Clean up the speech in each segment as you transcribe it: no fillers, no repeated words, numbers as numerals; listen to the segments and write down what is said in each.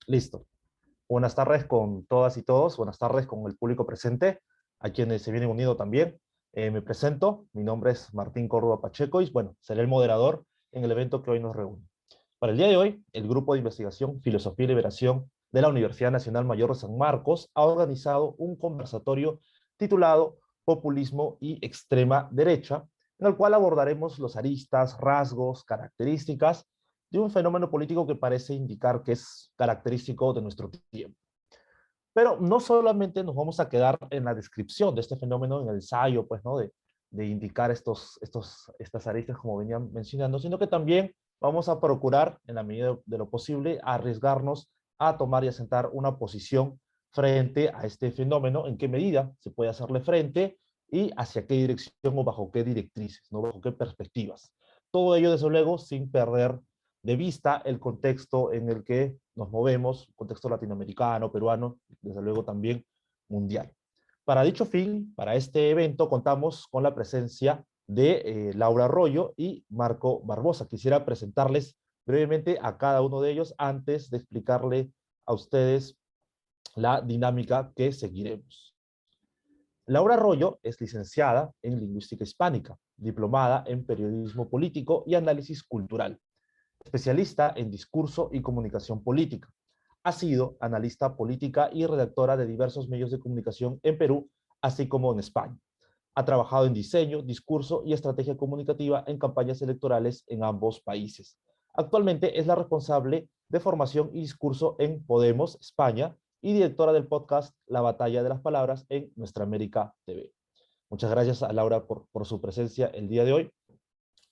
Listo. Buenas tardes con todas y todos. Buenas tardes con el público presente, a quienes se vienen uniendo también. Me presento. Mi nombre es Martín Córdoba Pacheco y, bueno, seré el moderador en el evento que hoy nos reúne. Para el día de hoy, el Grupo de Investigación Filosofía y Liberación de la Universidad Nacional Mayor de San Marcos ha organizado un conversatorio titulado Populismo y Extrema Derecha, en el cual abordaremos los aristas, rasgos, características de un fenómeno político que parece indicar que es característico de nuestro tiempo. Pero no solamente nos vamos a quedar en la descripción de este fenómeno, en el ensayo, pues, ¿no? De indicar estas aristas, como venían mencionando, sino que también vamos a procurar, en la medida de lo posible, arriesgarnos a tomar y asentar una posición frente a este fenómeno, en qué medida se puede hacerle frente y hacia qué dirección o bajo qué directrices, ¿no? Bajo qué perspectivas. Todo ello, desde luego, sin perder de vista el contexto en el que nos movemos, contexto latinoamericano, peruano, desde luego también mundial. Para dicho fin, para este evento, contamos con la presencia de Laura Arroyo y Marco Barbosa. Quisiera presentarles brevemente a cada uno de ellos antes de explicarle a ustedes la dinámica que seguiremos. Laura Arroyo es licenciada en Lingüística Hispánica, diplomada en Periodismo Político y Análisis Cultural, especialista en discurso y comunicación política. Ha sido analista política y redactora de diversos medios de comunicación en Perú, así como en España. Ha trabajado en diseño, discurso y estrategia comunicativa en campañas electorales en ambos países. Actualmente es la responsable de formación y discurso en Podemos, España, y directora del podcast La Batalla de las Palabras en Nuestra América TV. Muchas gracias a Laura por su presencia el día de hoy.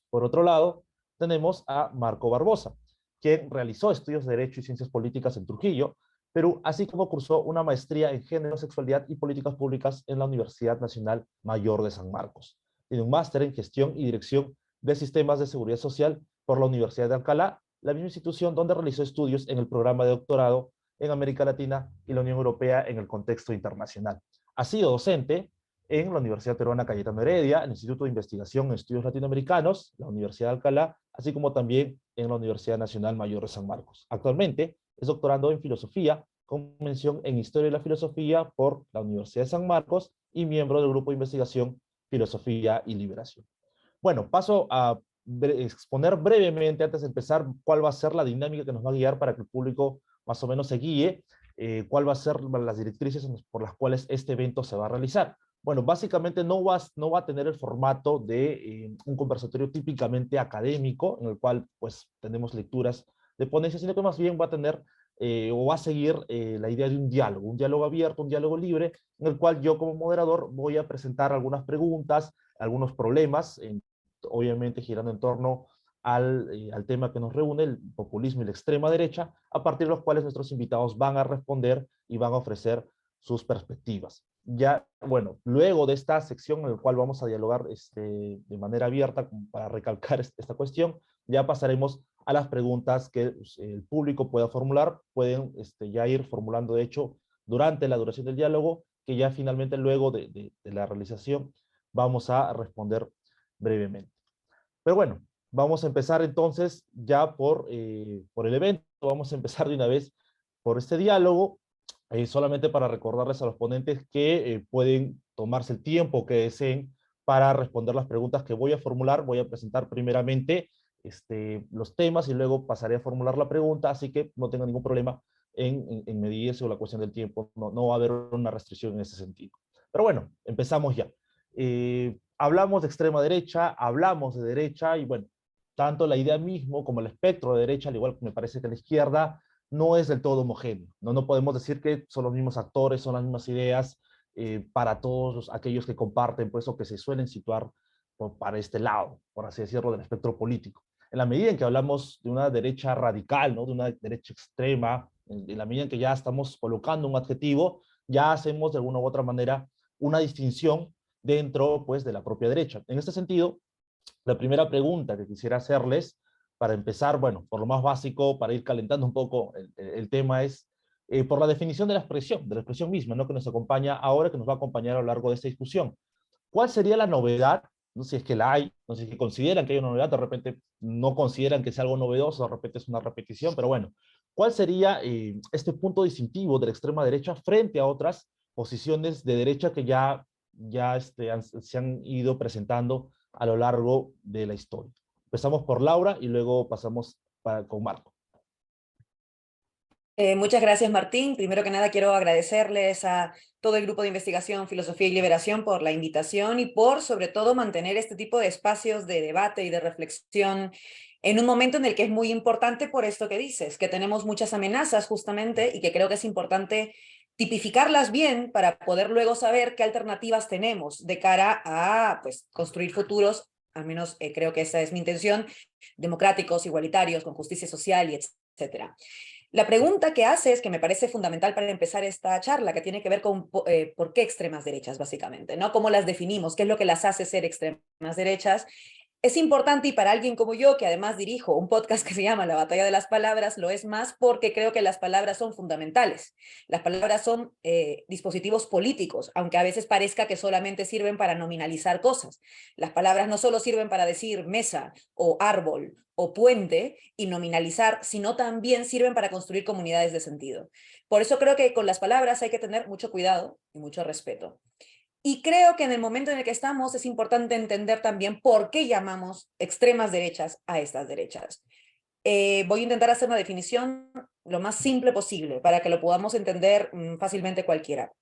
Por otro lado, tenemos a Marco Barbosa, quien realizó estudios de Derecho y Ciencias Políticas en Trujillo, Perú, así como cursó una maestría en Género, Sexualidad y Políticas Públicas en la Universidad Nacional Mayor de San Marcos. Tiene un máster en Gestión y Dirección de Sistemas de Seguridad Social por la Universidad de Alcalá, la misma institución donde realizó estudios en el programa de doctorado en América Latina y la Unión Europea en el contexto internacional. Ha sido docente en la Universidad Peruana Cayetano Heredia, el Instituto de Investigación en Estudios Latinoamericanos, la Universidad de Alcalá, así como también en la Universidad Nacional Mayor de San Marcos. Actualmente es doctorando en Filosofía, con mención en Historia de la Filosofía por la Universidad de San Marcos y miembro del Grupo de Investigación Filosofía y Liberación. Bueno, paso a exponer brevemente, antes de empezar, cuál va a ser la dinámica que nos va a guiar para que el público más o menos se guíe, cuál va a ser las directrices por las cuales este evento se va a realizar. Bueno, básicamente no va a tener el formato de un conversatorio típicamente académico, en el cual pues tenemos lecturas de ponencias, sino que más bien va a tener o va a seguir la idea de un diálogo abierto, un diálogo libre, en el cual yo como moderador voy a presentar algunas preguntas, algunos problemas, obviamente girando en torno al tema que nos reúne, el populismo y la extrema derecha, a partir de los cuales nuestros invitados van a responder y van a ofrecer sus perspectivas. Ya, bueno, luego de esta sección en la cual vamos a dialogar de manera abierta para recalcar esta cuestión, ya pasaremos a las preguntas que el público pueda formular. Pueden ya ir formulando, de hecho, durante la duración del diálogo, que ya finalmente luego de la realización vamos a responder brevemente. Pero bueno, vamos a empezar entonces ya por el evento. Vamos a empezar de una vez por este diálogo, solamente para recordarles a los ponentes que pueden tomarse el tiempo que deseen para responder las preguntas que voy a formular. Voy a presentar primeramente los temas y luego pasaré a formular la pregunta, así que no tengan ningún problema en medirse o la cuestión del tiempo. No va a haber una restricción en ese sentido. Pero bueno, empezamos ya. Hablamos de extrema derecha, hablamos de derecha y bueno, tanto la idea mismo como el espectro de derecha, al igual que me parece que la izquierda, no es del todo homogéneo. No podemos decir que son los mismos actores, son las mismas ideas para todos aquellos que comparten, pues, o que se suelen situar para este lado, por así decirlo, del espectro político. En la medida en que hablamos de una derecha radical, ¿no? De una derecha extrema, en la medida en que ya estamos colocando un adjetivo, ya hacemos de alguna u otra manera una distinción dentro, pues, de la propia derecha. En este sentido, la primera pregunta que quisiera hacerles, para empezar, bueno, por lo más básico, para ir calentando un poco el tema, es por la definición de la expresión misma, ¿no? Que nos acompaña ahora, que nos va a acompañar a lo largo de esta discusión. ¿Cuál sería la novedad? No sé si es que la hay, no sé si consideran que hay una novedad, de repente no consideran que sea algo novedoso, de repente es una repetición, pero bueno, ¿Cuál sería este punto distintivo de la extrema derecha frente a otras posiciones de derecha que se han ido presentando a lo largo de la historia? Empezamos por Laura y luego pasamos con Marco. Muchas gracias, Martín. Primero que nada, quiero agradecerles a todo el grupo de investigación Filosofía y Liberación por la invitación y por, sobre todo, mantener este tipo de espacios de debate y de reflexión en un momento en el que es muy importante por esto que dices, que tenemos muchas amenazas justamente y que creo que es importante tipificarlas bien para poder luego saber qué alternativas tenemos de cara a, pues, construir futuros, al menos creo que esa es mi intención, democráticos, igualitarios, con justicia social y etcétera. La pregunta que haces, que me parece fundamental para empezar esta charla, que tiene que ver con por qué extremas derechas, básicamente, ¿no? ¿Cómo las definimos? ¿Qué es lo que las hace ser extremas derechas? Es importante, y para alguien como yo, que además dirijo un podcast que se llama La Batalla de las Palabras, lo es más porque creo que las palabras son fundamentales. Las palabras son dispositivos políticos, aunque a veces parezca que solamente sirven para nominalizar cosas. Las palabras no solo sirven para decir mesa o árbol o puente y nominalizar, sino también sirven para construir comunidades de sentido. Por eso creo que con las palabras hay que tener mucho cuidado y mucho respeto. Y creo que en el momento en el que estamos es importante entender también por qué llamamos extremas derechas a estas derechas. Voy a intentar hacer una definición lo más simple posible para que lo podamos entender fácilmente cualquiera.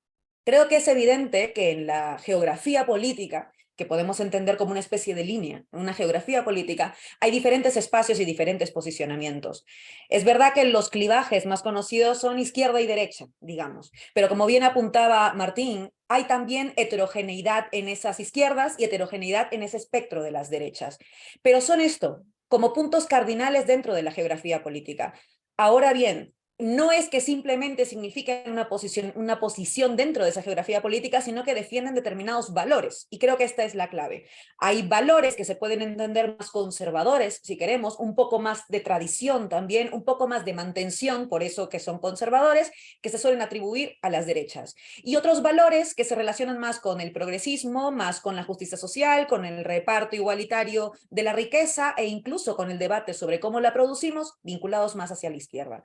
Creo que es evidente que en la geografía política, que podemos entender como una especie de línea, en una geografía política, hay diferentes espacios y diferentes posicionamientos. Es verdad que los clivajes más conocidos son izquierda y derecha, digamos, pero como bien apuntaba Martín, hay también heterogeneidad en esas izquierdas y heterogeneidad en ese espectro de las derechas. Pero son esto, como puntos cardinales dentro de la geografía política. Ahora bien, no es que simplemente signifiquen una posición dentro de esa geografía política, sino que defienden determinados valores. Y creo que esta es la clave. Hay valores que se pueden entender más conservadores, si queremos, un poco más de tradición también, un poco más de mantención, por eso que son conservadores, que se suelen atribuir a las derechas. Y otros valores que se relacionan más con el progresismo, más con la justicia social, con el reparto igualitario de la riqueza e incluso con el debate sobre cómo la producimos, vinculados más hacia la izquierda.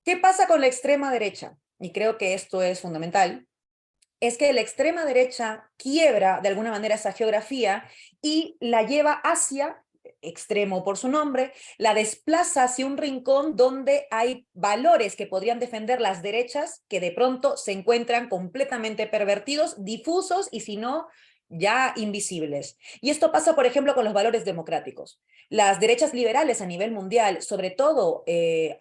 ¿Qué pasa con la extrema derecha? Y creo que esto es fundamental. Es que la extrema derecha quiebra de alguna manera esa geografía y la lleva hacia, extremo por su nombre, la desplaza hacia un rincón donde hay valores que podrían defender las derechas que de pronto se encuentran completamente pervertidos, difusos y si no, ya invisibles. Y esto pasa, por ejemplo, con los valores democráticos. Las derechas liberales a nivel mundial, sobre todo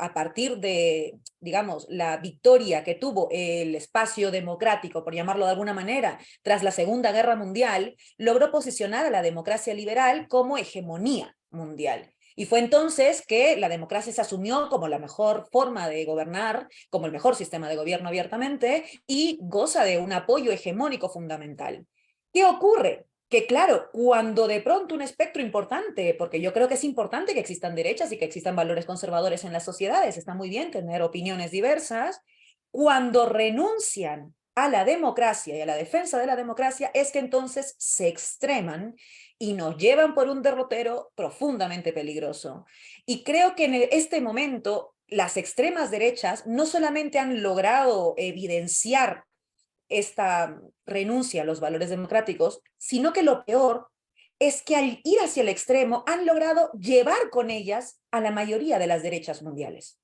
a partir de, digamos, la victoria que tuvo el espacio democrático, por llamarlo de alguna manera, tras la Segunda Guerra Mundial, logró posicionar a la democracia liberal como hegemonía mundial. Y fue entonces que la democracia se asumió como la mejor forma de gobernar, como el mejor sistema de gobierno abiertamente, y goza de un apoyo hegemónico fundamental. ¿Qué ocurre? Que claro, cuando de pronto un espectro importante, porque yo creo que es importante que existan derechas y que existan valores conservadores en las sociedades, está muy bien tener opiniones diversas, cuando renuncian a la democracia y a la defensa de la democracia, es que entonces se extreman y nos llevan por un derrotero profundamente peligroso. Y creo que en este momento las extremas derechas no solamente han logrado evidenciar esta renuncia a los valores democráticos, sino que lo peor es que al ir hacia el extremo han logrado llevar con ellas a la mayoría de las derechas mundiales.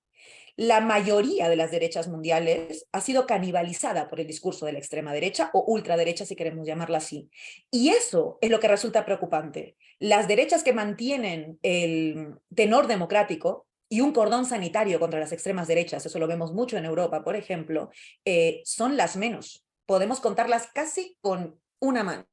La mayoría de las derechas mundiales ha sido canibalizada por el discurso de la extrema derecha o ultraderecha, si queremos llamarla así. Y eso es lo que resulta preocupante. Las derechas que mantienen el tenor democrático y un cordón sanitario contra las extremas derechas, eso lo vemos mucho en Europa, por ejemplo, son las menos. Podemos contarlas casi con una mano.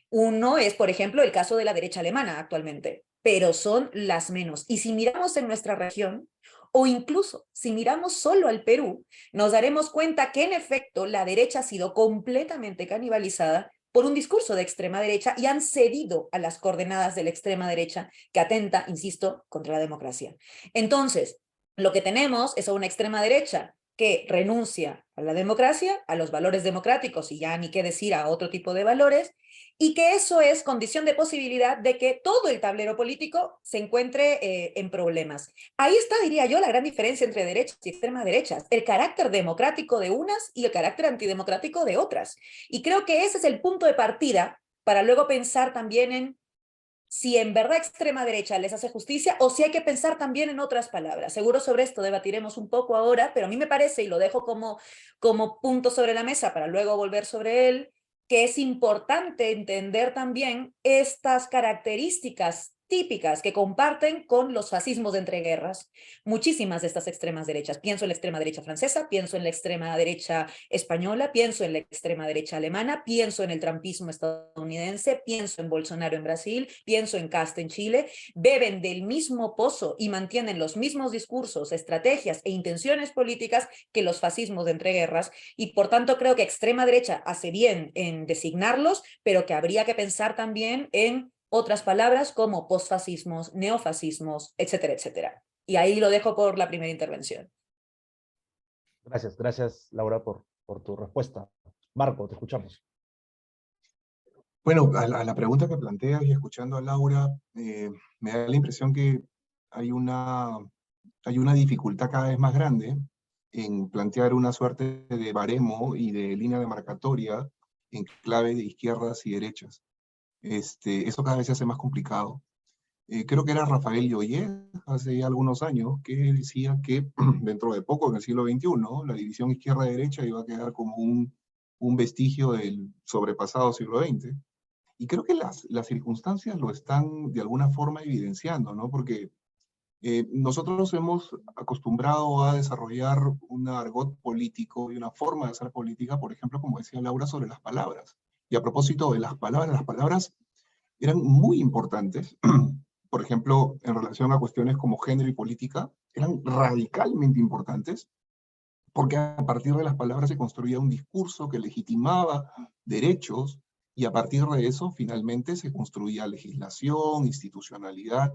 Uno es, por ejemplo, el caso de la derecha alemana actualmente, pero son las menos. Y si miramos en nuestra región, o incluso si miramos solo al Perú, nos daremos cuenta que en efecto la derecha ha sido completamente canibalizada por un discurso de extrema derecha y han cedido a las coordenadas de la extrema derecha que atenta, insisto, contra la democracia. Entonces, lo que tenemos es a una extrema derecha que renuncia a la democracia, a los valores democráticos y ya ni qué decir a otro tipo de valores, y que eso es condición de posibilidad de que todo el tablero político se encuentre en problemas. Ahí está, diría yo, la gran diferencia entre derechas y extrema derechas, el carácter democrático de unas y el carácter antidemocrático de otras. Y creo que ese es el punto de partida para luego pensar también en si en verdad extrema derecha les hace justicia o si hay que pensar también en otras palabras. Seguro sobre esto debatiremos un poco ahora, pero a mí me parece, y lo dejo como punto sobre la mesa para luego volver sobre él, que es importante entender también estas características típicas que comparten con los fascismos de entreguerras. Muchísimas de estas extremas derechas. Pienso en la extrema derecha francesa, pienso en la extrema derecha española, pienso en la extrema derecha alemana, pienso en el trumpismo estadounidense, pienso en Bolsonaro en Brasil, pienso en Cast en Chile, beben del mismo pozo y mantienen los mismos discursos, estrategias e intenciones políticas que los fascismos de entreguerras, y por tanto creo que extrema derecha hace bien en designarlos, pero que habría que pensar también en otras palabras como posfascismos, neofascismos, etcétera, etcétera. Y ahí lo dejo por la primera intervención. Gracias Laura por tu respuesta. Marco, te escuchamos. Bueno, a la pregunta que planteas y escuchando a Laura, me da la impresión que hay una dificultad cada vez más grande en plantear una suerte de baremo y de línea demarcatoria en clave de izquierdas y derechas. Eso cada vez se hace más complicado. Creo que era Rafael Lloyé hace algunos años que decía que dentro de poco, en el siglo XXI, la división izquierda-derecha iba a quedar como un vestigio del sobrepasado siglo XX. Y creo que las circunstancias lo están de alguna forma evidenciando, ¿no? Porque nosotros hemos acostumbrado a desarrollar un argot político y una forma de hacer política, por ejemplo, como decía Laura, sobre las palabras. Y a propósito de las palabras eran muy importantes, por ejemplo, en relación a cuestiones como género y política, eran radicalmente importantes, porque a partir de las palabras se construía un discurso que legitimaba derechos, y a partir de eso finalmente se construía legislación, institucionalidad.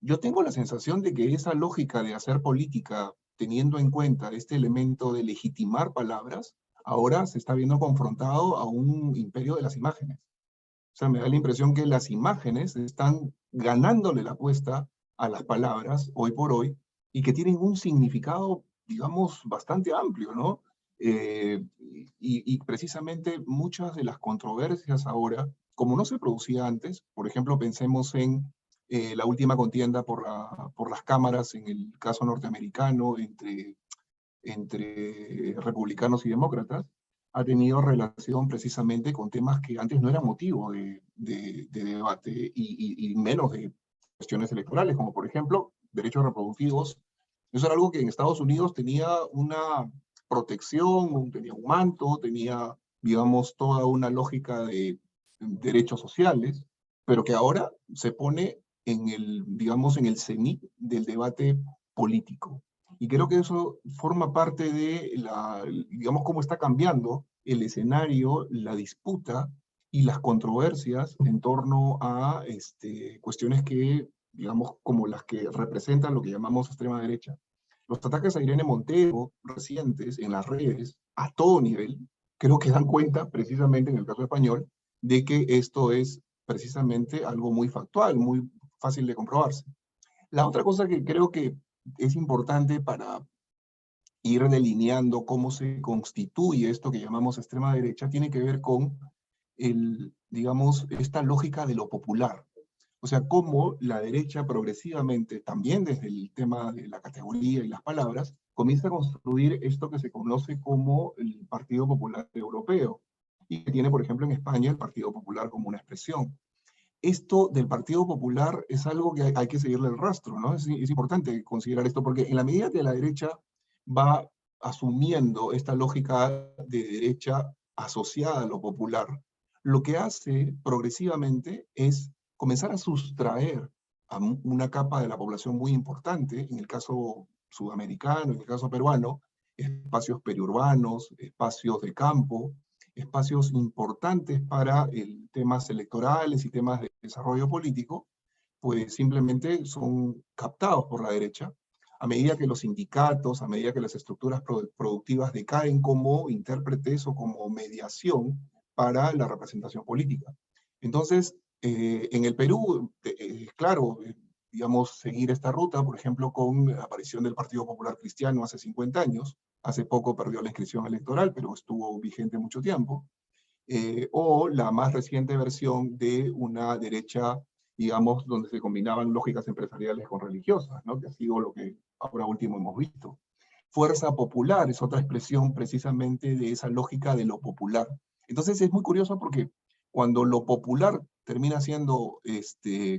Yo tengo la sensación de que esa lógica de hacer política teniendo en cuenta este elemento de legitimar palabras, ahora se está viendo confrontado a un imperio de las imágenes. O sea, me da la impresión que las imágenes están ganándole la apuesta a las palabras hoy por hoy, y que tienen un significado, digamos, bastante amplio, ¿no? Y precisamente muchas de las controversias ahora, como no se producía antes, por ejemplo, pensemos en la última contienda por las cámaras en el caso norteamericano entre republicanos y demócratas, ha tenido relación precisamente con temas que antes no eran motivo de debate y menos de cuestiones electorales, como por ejemplo derechos reproductivos. Eso era algo que en Estados Unidos tenía una protección, tenía un manto, tenía, digamos, toda una lógica de derechos sociales, pero que ahora se pone en el, digamos, en el cenit del debate político. Y creo que eso forma parte de digamos, cómo está cambiando el escenario, la disputa y las controversias en torno a cuestiones que, digamos, como las que representan lo que llamamos extrema derecha. Los ataques a Irene Montero recientes en las redes, a todo nivel, creo que dan cuenta, precisamente en el caso español, de que esto es precisamente algo muy factual, muy fácil de comprobarse. La otra cosa que creo que es importante para ir delineando cómo se constituye esto que llamamos extrema derecha tiene que ver con digamos, esta lógica de lo popular. O sea, cómo la derecha progresivamente, también desde el tema de la categoría y las palabras, comienza a construir esto que se conoce como el Partido Popular Europeo, y que tiene, por ejemplo, en España el Partido Popular como una expresión. Esto del Partido Popular es algo que hay que seguirle el rastro, ¿no? Es importante considerar esto, porque en la medida que la derecha va asumiendo esta lógica de derecha asociada a lo popular, lo que hace progresivamente es comenzar a sustraer a una capa de la población muy importante, en el caso sudamericano, en el caso peruano, espacios periurbanos, espacios de campo, espacios importantes para temas electorales y temas de desarrollo político, pues simplemente son captados por la derecha, a medida que los sindicatos, a medida que las estructuras productivas decaen como intérpretes o como mediación para la representación política. Entonces, en el Perú, claro, digamos, seguir esta ruta, por ejemplo, con la aparición del Partido Popular Cristiano hace 50 años, hace poco perdió la inscripción electoral, pero estuvo vigente mucho tiempo, o la más reciente versión de una derecha, digamos, donde se combinaban lógicas empresariales con religiosas, ¿no? Que ha sido lo que ahora último hemos visto. Fuerza popular es otra expresión precisamente de esa lógica de lo popular. Entonces es muy curioso porque cuando lo popular termina siendo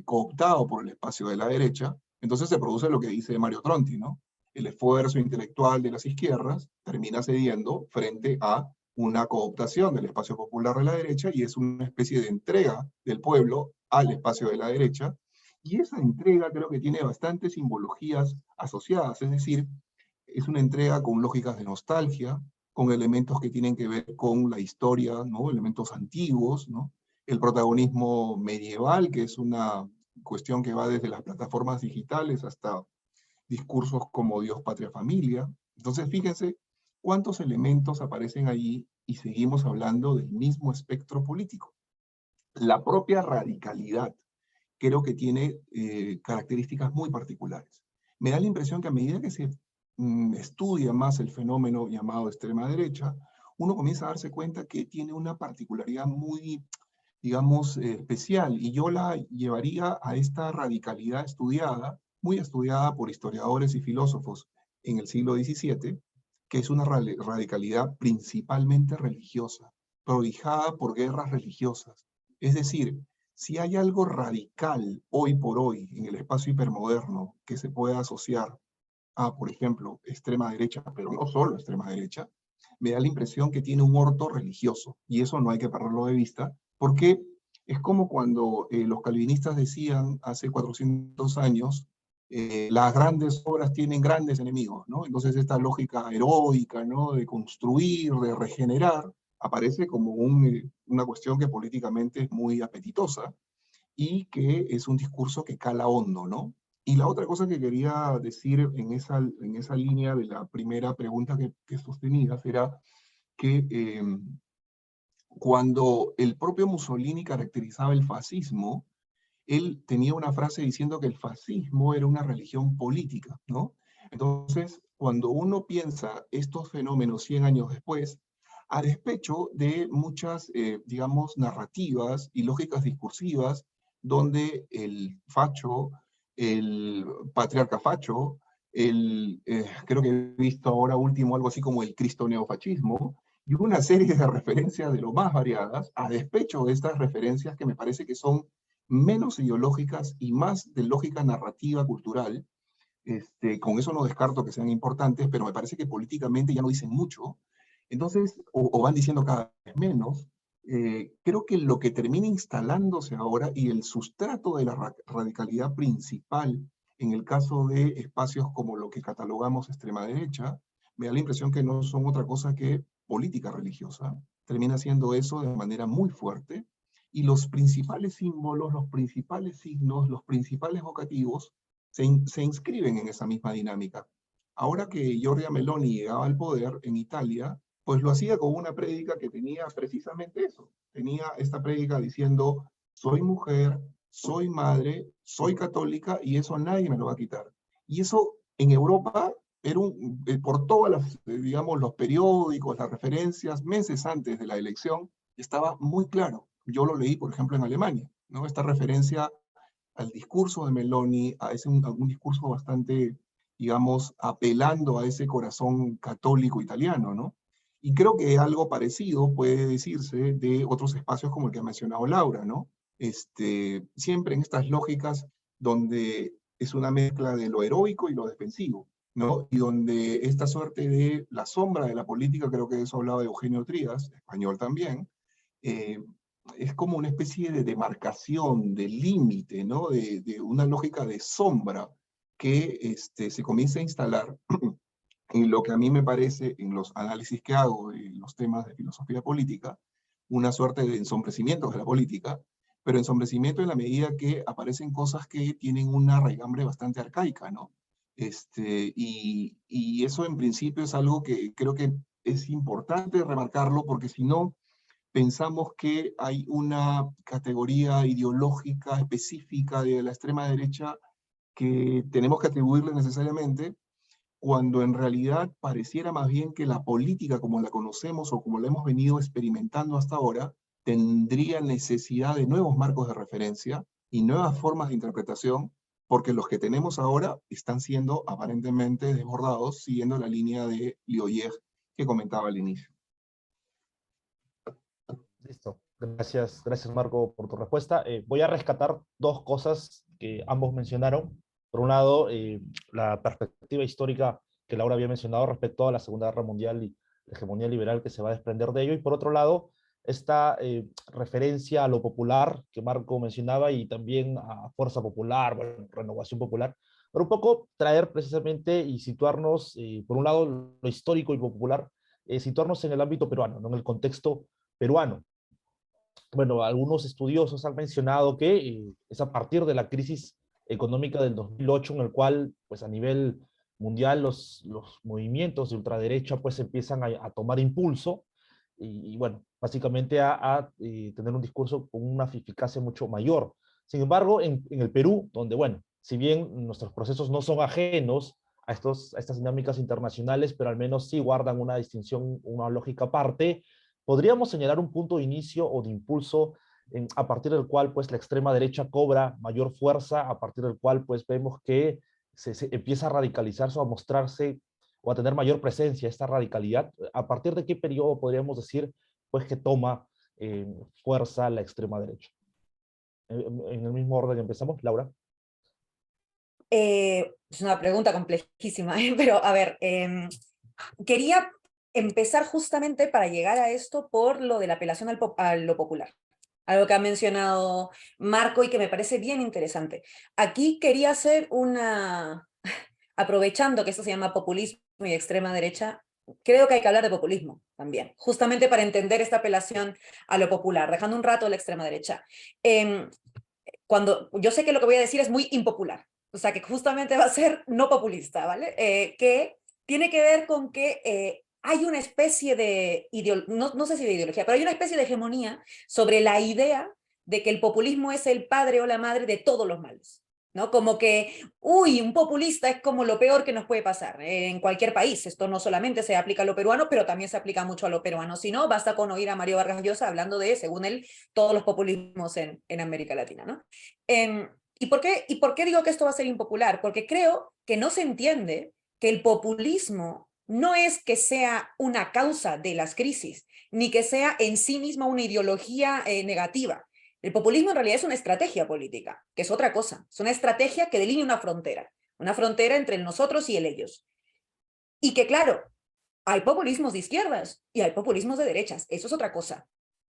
cooptado por el espacio de la derecha, entonces se produce lo que dice Mario Tronti, ¿no? El esfuerzo intelectual de las izquierdas termina cediendo frente a una cooptación del espacio popular de la derecha y es una especie de entrega del pueblo al espacio de la derecha. Y esa entrega creo que tiene bastantes simbologías asociadas, es decir, es una entrega con lógicas de nostalgia, con elementos que tienen que ver con la historia, ¿no? Elementos antiguos, ¿no? El protagonismo medieval, que es una cuestión que va desde las plataformas digitales hasta discursos como Dios, Patria, Familia. Entonces, fíjense cuántos elementos aparecen allí y seguimos hablando del mismo espectro político. La propia radicalidad creo que tiene características muy particulares. Me da la impresión que a medida que se estudia más el fenómeno llamado extrema derecha, uno comienza a darse cuenta que tiene una particularidad muy, digamos, especial, y yo la llevaría a esta radicalidad estudiada, muy estudiada por historiadores y filósofos en el siglo XVII, que es una radicalidad principalmente religiosa, prohijada por guerras religiosas. Es decir, si hay algo radical hoy por hoy en el espacio hipermoderno que se pueda asociar a, por ejemplo, extrema derecha, pero no solo extrema derecha, me da la impresión que tiene un orto religioso, y eso no hay que perderlo de vista, porque es como cuando los calvinistas decían hace 400 años, las grandes obras tienen grandes enemigos, ¿no? Entonces esta lógica heroica, ¿no? De construir, de regenerar, aparece como una cuestión que políticamente es muy apetitosa y que es un discurso que cala hondo, ¿no? Y la otra cosa que quería decir en esa línea de la primera pregunta que sostenías era que cuando el propio Mussolini caracterizaba el fascismo, él tenía una frase diciendo que el fascismo era una religión política, ¿no? Entonces, cuando uno piensa estos fenómenos 100 años después, a despecho de muchas, digamos, narrativas y lógicas discursivas, donde el facho, el patriarca facho, creo que he visto ahora último algo así como el cristo neofascismo, y una serie de referencias de lo más variadas, a despecho de estas referencias que me parece que son menos ideológicas y más de lógica narrativa cultural. Con eso no descarto que sean importantes, pero me parece que políticamente ya no dicen mucho, entonces, o van diciendo cada vez menos. Creo que lo que termina instalándose ahora y el sustrato de la radicalidad principal en el caso de espacios como lo que catalogamos extrema derecha, me da la impresión que no son otra cosa que política religiosa, termina siendo eso de manera muy fuerte, y los principales símbolos, los principales signos, los principales vocativos se inscriben en esa misma dinámica. Ahora que Giorgia Meloni llegaba al poder en Italia, pues lo hacía con una prédica que tenía precisamente eso. Tenía esta prédica diciendo, soy mujer, soy madre, soy católica y eso nadie me lo va a quitar. Y eso en Europa era por todas las, digamos, los periódicos, las referencias, meses antes de la elección, estaba muy claro. Yo lo leí, por ejemplo, en Alemania, ¿no? Esta referencia al discurso de Meloni, a un discurso bastante, digamos, apelando a ese corazón católico italiano, ¿no? Y creo que algo parecido puede decirse de otros espacios como el que ha mencionado Laura, ¿no? Siempre en estas lógicas donde es una mezcla de lo heroico y lo defensivo, ¿no? Y donde esta suerte de la sombra de la política, creo que de eso hablaba Eugenio Trías, español también, es como una especie de demarcación, de límite, ¿no? De una lógica de sombra que se comienza a instalar en lo que a mí me parece, en los análisis que hago de los temas de filosofía política, una suerte de ensombrecimiento de la política, pero ensombrecimiento en la medida que aparecen cosas que tienen una raigambre bastante arcaica, ¿no? Y eso en principio es algo que creo que es importante remarcarlo, porque si no, pensamos que hay una categoría ideológica específica de la extrema derecha que tenemos que atribuirle necesariamente, cuando en realidad pareciera más bien que la política como la conocemos o como la hemos venido experimentando hasta ahora, tendría necesidad de nuevos marcos de referencia y nuevas formas de interpretación, porque los que tenemos ahora están siendo aparentemente desbordados siguiendo la línea de Lioyer que comentaba al inicio. Listo. Gracias, gracias Marco por tu respuesta. Voy a rescatar dos cosas que ambos mencionaron. Por un lado, la perspectiva histórica que Laura había mencionado respecto a la Segunda Guerra Mundial y la hegemonía liberal que se va a desprender de ello. Y por otro lado, esta referencia a lo popular que Marco mencionaba y también a fuerza popular, bueno, renovación popular, pero un poco traer precisamente y situarnos, por un lado, lo histórico y popular, situarnos en el ámbito peruano, ¿no? En el contexto peruano. Bueno, algunos estudiosos han mencionado que es a partir de la crisis económica del 2008 en el cual, pues a nivel mundial, los movimientos de ultraderecha pues empiezan a tomar impulso y, bueno, básicamente a tener un discurso con una eficacia mucho mayor. Sin embargo, en el Perú, donde, bueno, si bien nuestros procesos no son ajenos a estas dinámicas internacionales, pero al menos sí guardan una distinción, una lógica aparte, podríamos señalar un punto de inicio o de impulso a partir del cual pues la extrema derecha cobra mayor fuerza, a partir del cual pues vemos que se empieza a radicalizarse o a mostrarse o a tener mayor presencia esta radicalidad. ¿A partir de qué periodo podríamos decir pues que toma fuerza la extrema derecha? En el mismo orden empezamos, Laura. Es una pregunta complejísima, pero a ver, quería empezar justamente para llegar a esto por lo de la apelación a lo popular, algo que ha mencionado Marco y que me parece bien interesante. Aquí quería hacer aprovechando que esto se llama populismo y extrema derecha, creo que hay que hablar de populismo también, justamente para entender esta apelación a lo popular, dejando un rato la extrema derecha. Cuando yo sé que lo que voy a decir es muy impopular, o sea que justamente va a ser no populista, ¿vale? Que tiene que ver con que hay una especie de, no sé si de ideología, pero hay una especie de hegemonía sobre la idea de que el populismo es el padre o la madre de todos los males, ¿no? Como que, uy, un populista es como lo peor que nos puede pasar en cualquier país. Esto no solamente se aplica a lo peruano, pero también se aplica mucho a lo peruano. Si no, basta con oír a Mario Vargas Llosa hablando de, según él, todos los populismos en América Latina, ¿no? ¿Y por qué digo que esto va a ser impopular? Porque creo que no se entiende que el populismo no es que sea una causa de las crisis, ni que sea en sí misma una ideología negativa. El populismo en realidad es una estrategia política, que es otra cosa. Es una estrategia que delinea una frontera entre el nosotros y el ellos. Y que claro, hay populismos de izquierdas y hay populismos de derechas, eso es otra cosa.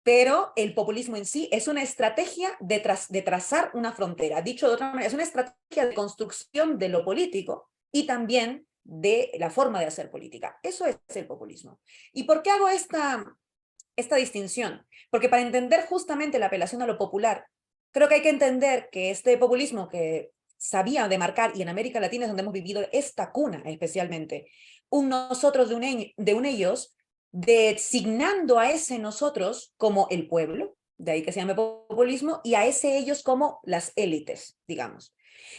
Pero el populismo en sí es una estrategia de trazar una frontera. Dicho de otra manera, es una estrategia de construcción de lo político y también de la forma de hacer política. Eso es el populismo. ¿Y por qué hago esta distinción? Porque para entender justamente la apelación a lo popular, creo que hay que entender que este populismo que sabía demarcar, y en América Latina es donde hemos vivido esta cuna especialmente, un nosotros de un ellos, designando a ese nosotros como el pueblo, de ahí que se llame populismo, y a ese ellos como las élites, digamos.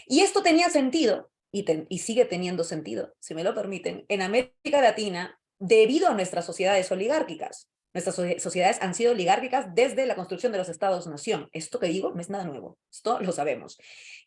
Y esto tenía sentido, y sigue teniendo sentido, si me lo permiten, en América Latina, debido a nuestras sociedades oligárquicas. Nuestras sociedades han sido oligárquicas desde la construcción de los estados-nación. Esto que digo no es nada nuevo, esto lo sabemos.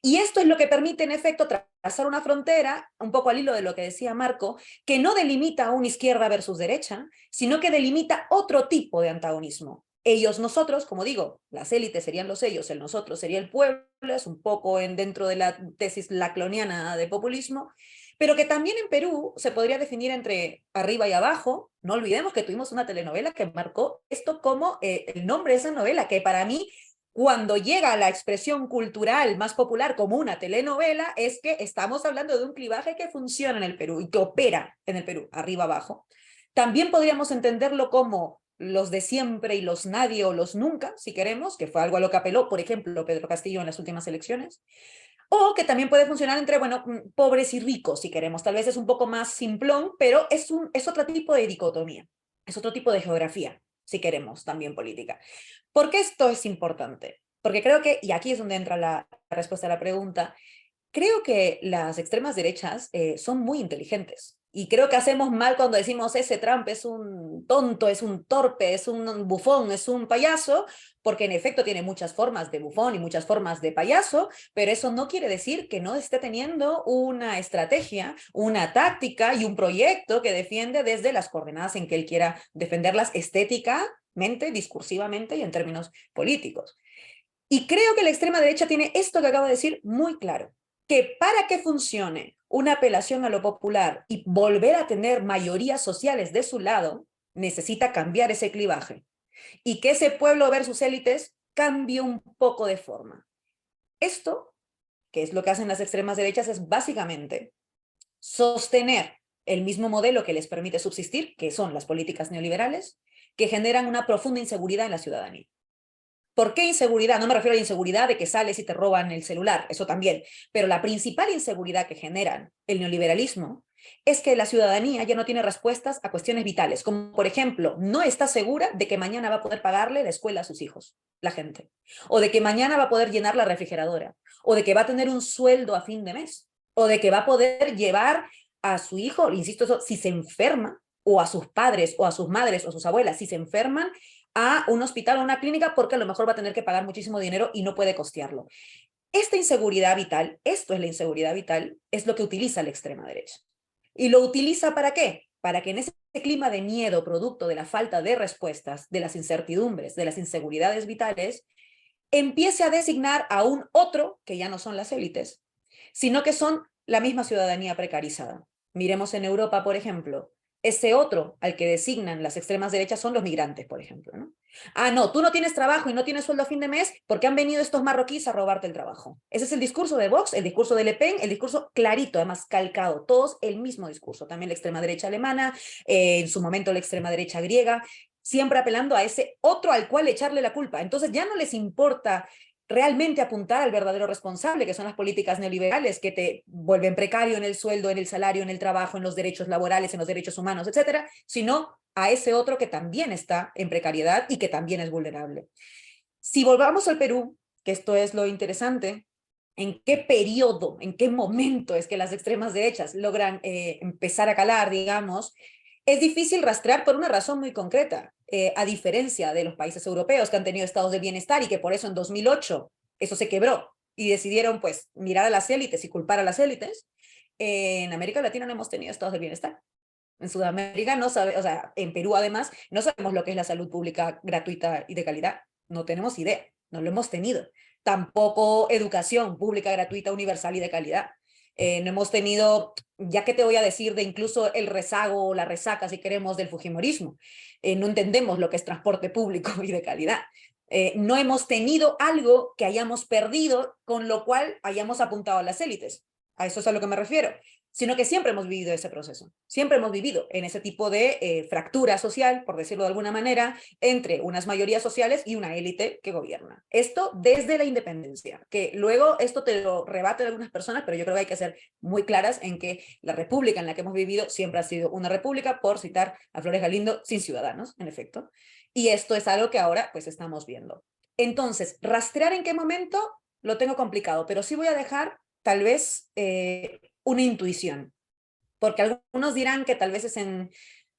Y esto es lo que permite, en efecto, trazar una frontera, un poco al hilo de lo que decía Marco, que no delimita una izquierda versus derecha, sino que delimita otro tipo de antagonismo. Ellos, nosotros, como digo, las élites serían los ellos, el nosotros sería el pueblo, es un poco dentro de la tesis lacloniana de populismo, pero que también en Perú se podría definir entre arriba y abajo. No olvidemos que tuvimos una telenovela que marcó esto como el nombre de esa novela, que para mí, cuando llega a la expresión cultural más popular como una telenovela, es que estamos hablando de un clivaje que funciona en el Perú y que opera en el Perú, arriba abajo. También podríamos entenderlo como los de siempre y los nadie o los nunca, si queremos, que fue algo a lo que apeló, por ejemplo, Pedro Castillo en las últimas elecciones, o que también puede funcionar entre, bueno, pobres y ricos, si queremos. Tal vez es un poco más simplón, pero es otro tipo de dicotomía, es otro tipo de geografía, si queremos, también política. ¿Por qué esto es importante? Porque creo que, y aquí es donde entra la respuesta a la pregunta, creo que las extremas derechas son muy inteligentes. Y creo que hacemos mal cuando decimos ese Trump es un tonto, es un torpe, es un bufón, es un payaso, porque en efecto tiene muchas formas de bufón y muchas formas de payaso, pero eso no quiere decir que no esté teniendo una estrategia, una táctica y un proyecto que defiende desde las coordenadas en que él quiera defenderlas estéticamente, discursivamente y en términos políticos. Y creo que la extrema derecha tiene esto que acabo de decir muy claro, que para que funcione una apelación a lo popular y volver a tener mayorías sociales de su lado, necesita cambiar ese clivaje y que ese pueblo versus élites cambie un poco de forma. Esto, que es lo que hacen las extremas derechas, es básicamente sostener el mismo modelo que les permite subsistir, que son las políticas neoliberales, que generan una profunda inseguridad en la ciudadanía. ¿Por qué inseguridad? No me refiero a la inseguridad de que sales y te roban el celular, eso también, pero la principal inseguridad que generan el neoliberalismo es que la ciudadanía ya no tiene respuestas a cuestiones vitales, como por ejemplo, no está segura de que mañana va a poder pagarle la escuela a sus hijos, la gente, o de que mañana va a poder llenar la refrigeradora, o de que va a tener un sueldo a fin de mes, o de que va a poder llevar a su hijo, insisto, eso, si se enferma, o a sus padres, o a sus madres, o a sus abuelas, si se enferman, a un hospital o una clínica porque a lo mejor va a tener que pagar muchísimo dinero y no puede costearlo. Esta inseguridad vital, esto es la inseguridad vital, es lo que utiliza la extrema derecha. ¿Y lo utiliza para qué? Para que en ese clima de miedo producto de la falta de respuestas, de las incertidumbres, de las inseguridades vitales, empiece a designar a un otro, que ya no son las élites, sino que son la misma ciudadanía precarizada. Miremos en Europa, por ejemplo, ese otro al que designan las extremas derechas son los migrantes, por ejemplo, ¿no? Ah, no, tú no tienes trabajo y no tienes sueldo a fin de mes porque han venido estos marroquíes a robarte el trabajo. Ese es el discurso de Vox, el discurso de Le Pen, el discurso clarito, además calcado, todos el mismo discurso. También la extrema derecha alemana, en su momento la extrema derecha griega, siempre apelando a ese otro al cual echarle la culpa. Entonces ya no les importa realmente apuntar al verdadero responsable, que son las políticas neoliberales que te vuelven precario en el sueldo, en el salario, en el trabajo, en los derechos laborales, en los derechos humanos, etcétera, sino a ese otro que también está en precariedad y que también es vulnerable. Si volvamos al Perú, que esto es lo interesante, ¿en qué periodo, en qué momento es que las extremas derechas logran empezar a calar, digamos? Es difícil rastrear por una razón muy concreta, a diferencia de los países europeos que han tenido estados de bienestar y que por eso en 2008 eso se quebró y decidieron pues mirar a las élites y culpar a las élites. En América Latina no hemos tenido estados de bienestar. En Sudamérica no sabe, o sea, en Perú además no sabemos lo que es la salud pública gratuita y de calidad. No tenemos idea, no lo hemos tenido. Tampoco educación pública gratuita, universal y de calidad. No hemos tenido, ya que te voy a decir de incluso el rezago o la resaca, si queremos, del fujimorismo. No entendemos lo que es transporte público y de calidad. No hemos tenido algo que hayamos perdido, con lo cual hayamos apuntado a las élites. A eso es a lo que me refiero. Sino que siempre hemos vivido ese proceso. Siempre hemos vivido en ese tipo de fractura social, por decirlo de alguna manera, entre unas mayorías sociales y una élite que gobierna. Esto desde la independencia, que luego esto te lo rebaten algunas personas, pero yo creo que hay que ser muy claras en que la república en la que hemos vivido siempre ha sido una república, por citar a Flores Galindo, sin ciudadanos, en efecto. Y esto es algo que ahora pues estamos viendo. Entonces, rastrear en qué momento lo tengo complicado, pero sí voy a dejar tal vez una intuición, porque algunos dirán que tal vez es en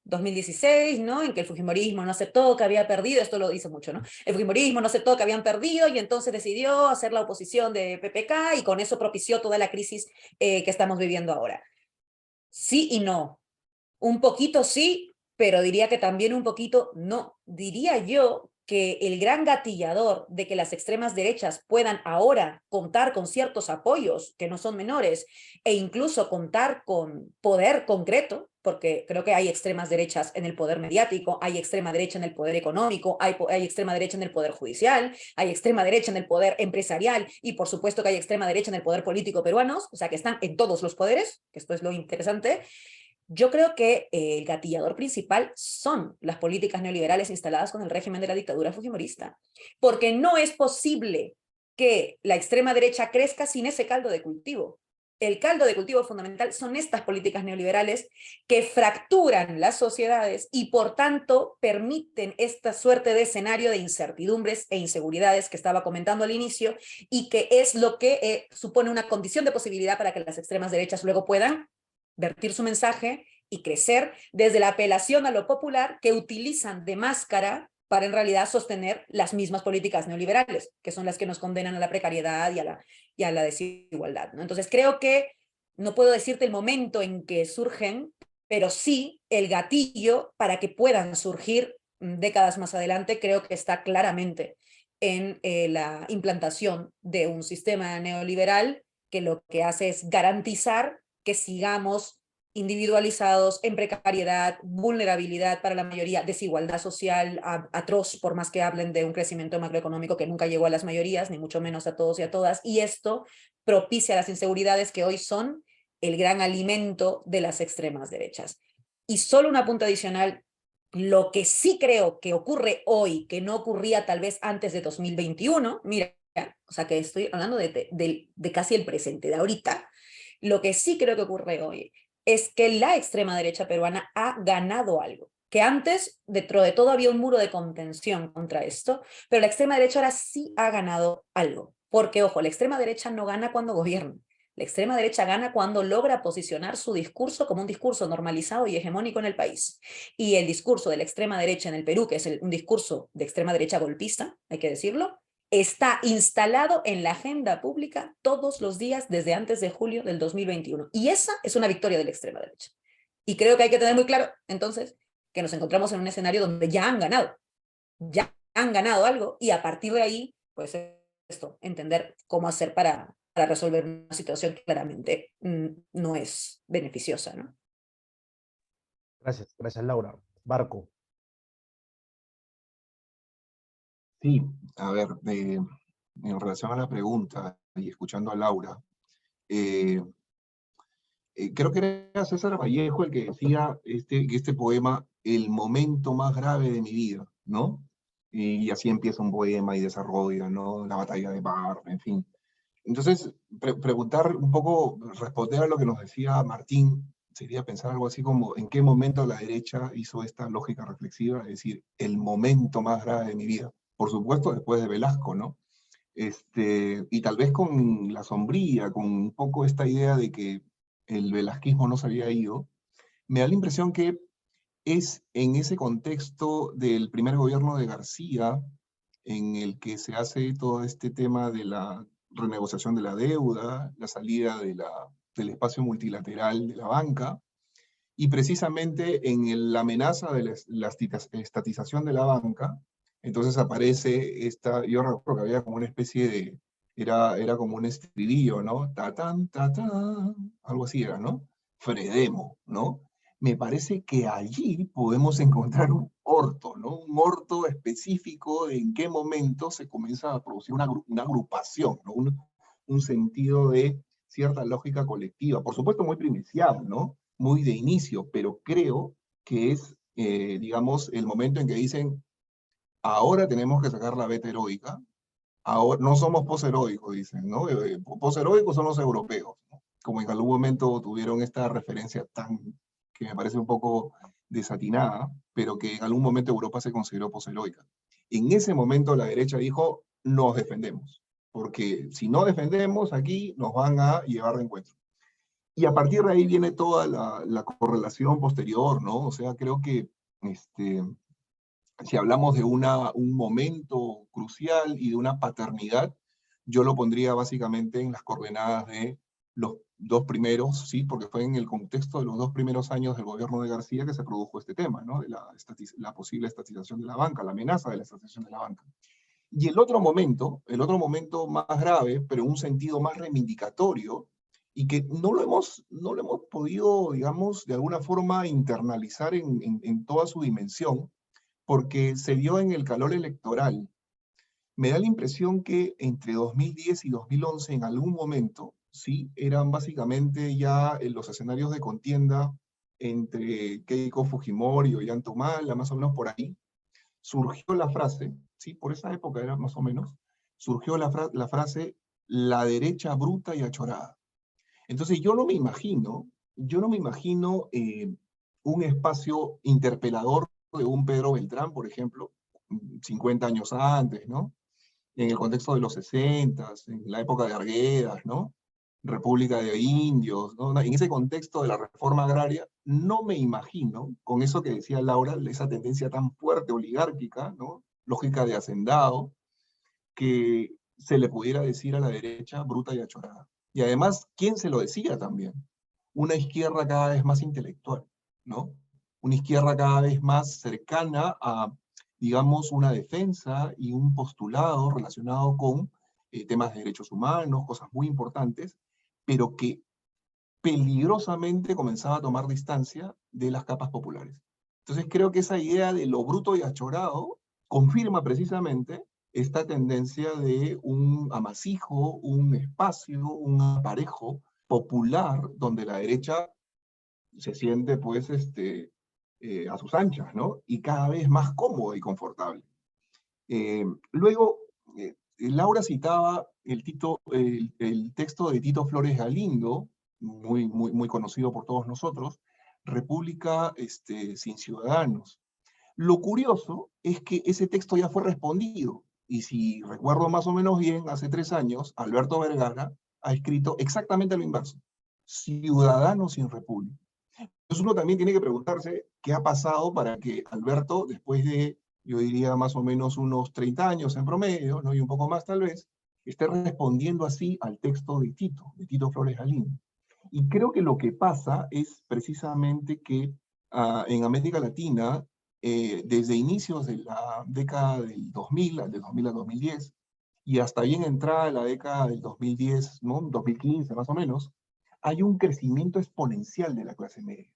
2016, ¿no? En que el fujimorismo no aceptó que había perdido, esto lo dice mucho, ¿no? El fujimorismo no aceptó que habían perdido y entonces decidió hacer la oposición de PPK y con eso propició toda la crisis que estamos viviendo ahora. Sí y no. Un poquito sí, pero diría que también un poquito no. Diría yo que el gran gatillador de que las extremas derechas puedan ahora contar con ciertos apoyos que no son menores e incluso contar con poder concreto, porque creo que hay extremas derechas en el poder mediático, hay extrema derecha en el poder económico, hay extrema derecha en el poder judicial, hay extrema derecha en el poder empresarial y por supuesto que hay extrema derecha en el poder político peruano, o sea que están en todos los poderes, que esto es lo interesante. Yo creo que el gatillador principal son las políticas neoliberales instaladas con el régimen de la dictadura fujimorista, porque no es posible que la extrema derecha crezca sin ese caldo de cultivo. El caldo de cultivo fundamental son estas políticas neoliberales que fracturan las sociedades y por tanto permiten esta suerte de escenario de incertidumbres e inseguridades que estaba comentando al inicio y que es lo que supone una condición de posibilidad para que las extremas derechas luego puedan vertir su mensaje y crecer desde la apelación a lo popular que utilizan de máscara para en realidad sostener las mismas políticas neoliberales, que son las que nos condenan a la precariedad y a la desigualdad, ¿no? Entonces creo que no puedo decirte el momento en que surgen, pero sí el gatillo para que puedan surgir décadas más adelante, creo que está claramente en la implantación de un sistema neoliberal que lo que hace es garantizar que sigamos individualizados, en precariedad, vulnerabilidad para la mayoría, desigualdad social atroz, por más que hablen de un crecimiento macroeconómico que nunca llegó a las mayorías, ni mucho menos a todos y a todas, y esto propicia las inseguridades que hoy son el gran alimento de las extremas derechas. Y solo un apunte adicional, lo que sí creo que ocurre hoy, que no ocurría tal vez antes de 2021, mira, o sea que estoy hablando de casi el presente, de ahorita, lo que sí creo que ocurre hoy es que la extrema derecha peruana ha ganado algo, que antes, dentro de todo, había un muro de contención contra esto, pero la extrema derecha ahora sí ha ganado algo, porque, ojo, la extrema derecha no gana cuando gobierna, la extrema derecha gana cuando logra posicionar su discurso como un discurso normalizado y hegemónico en el país. Y el discurso de la extrema derecha en el Perú, que es un discurso de extrema derecha golpista, hay que decirlo, está instalado en la agenda pública todos los días desde antes de julio del 2021. Y esa es una victoria de la extrema derecha. Y creo que hay que tener muy claro, entonces, que nos encontramos en un escenario donde ya han ganado algo, y a partir de ahí, pues esto, entender cómo hacer para resolver una situación que claramente no es beneficiosa, ¿no? Gracias, gracias Laura. Barco. Sí, a ver, en relación a la pregunta y escuchando a Laura, eh, creo que era César Vallejo el que decía que este poema, el momento más grave de mi vida, ¿no? Y así empieza un poema y desarrolla, ¿no? La batalla de Bar, en fin. Entonces, preguntar un poco, responder a lo que nos decía Martín, sería pensar algo así como, ¿en qué momento la derecha hizo esta lógica reflexiva? Es decir, el momento más grave de mi vida. Por supuesto, después de Velasco, ¿no? Y tal vez con la sombría, con un poco esta idea de que el velasquismo no se había ido, me da la impresión que es en ese contexto del primer gobierno de García, en el que se hace todo este tema de la renegociación de la deuda, la salida del espacio multilateral de la banca, y precisamente en la amenaza de la estatización de la banca, entonces aparece yo recuerdo que había como una especie de, era como un estribillo, ¿no? Tatán, tatán, algo así era, ¿no? Fredemo, ¿no? Me parece que allí podemos encontrar un orto, ¿no? Un orto específico de en qué momento se comienza a producir una agrupación, ¿no? Un sentido de cierta lógica colectiva, por supuesto muy primicial, ¿no? Muy de inicio, pero creo que es, digamos, el momento en que dicen, ahora tenemos que sacar la beta heroica, ahora, no somos posheroicos, dicen, ¿no? Posheroicos son los europeos, ¿no? Como en algún momento tuvieron esta referencia tan, que me parece un poco desatinada, pero que en algún momento Europa se consideró posheroica. En ese momento la derecha dijo, nos defendemos, porque si no defendemos aquí nos van a llevar de encuentro. Y a partir de ahí viene toda la correlación posterior, ¿no? O sea, creo que si hablamos de un momento crucial y de una paternidad, yo lo pondría básicamente en las coordenadas de los dos primeros, sí, porque fue en el contexto de los dos primeros años del gobierno de García que se produjo este tema, ¿no? De la posible estatización de la banca, la amenaza de la estatización de la banca. Y el otro momento más grave, pero en un sentido más reivindicatorio, y que no lo hemos podido, digamos, de alguna forma internalizar en toda su dimensión, porque se dio en el calor electoral. Me da la impresión que entre 2010 y 2011, en algún momento, sí, eran básicamente ya los escenarios de contienda entre Keiko Fujimori y Ollanta Humala, más o menos por ahí, surgió la frase, ¿sí? Por esa época era más o menos, surgió la frase la derecha bruta y achorada. Entonces yo no me imagino un espacio interpelador de un Pedro Beltrán, por ejemplo, 50 años antes, ¿no? En el contexto de los 60, en la época de Arguedas, ¿no? República de Indios, ¿no? En ese contexto de la reforma agraria, no me imagino, con eso que decía Laura, esa tendencia tan fuerte oligárquica, ¿no? Lógica de hacendado, que se le pudiera decir a la derecha bruta y achorada. Y además, ¿quién se lo decía también? Una izquierda cada vez más intelectual, ¿no? Una izquierda cada vez más cercana a, digamos, una defensa y un postulado relacionado con temas de derechos humanos, cosas muy importantes, pero que peligrosamente comenzaba a tomar distancia de las capas populares. Entonces creo que esa idea de lo bruto y achorado confirma precisamente esta tendencia de un amasijo, un espacio, un aparejo popular donde la derecha se siente pues a sus anchas, ¿no? Y cada vez más cómoda y confortable. Luego, Laura citaba el texto de Tito Flores Galindo, muy conocido por todos nosotros, República sin ciudadanos. Lo curioso es que ese texto ya fue respondido, y si recuerdo más o menos bien, hace 3 años, Alberto Vergara ha escrito exactamente lo inverso, Ciudadanos sin República. Entonces uno también tiene que preguntarse qué ha pasado para que Alberto, después de, yo diría, más o menos unos 30 años en promedio, ¿no? Y un poco más tal vez, esté respondiendo así al texto de Tito Flores Galindo. Y creo que lo que pasa es precisamente que en América Latina, desde inicios de la década del 2000, del 2000 al 2010, y hasta bien entrada la década del 2010, ¿no? 2015 más o menos, hay un crecimiento exponencial de la clase media.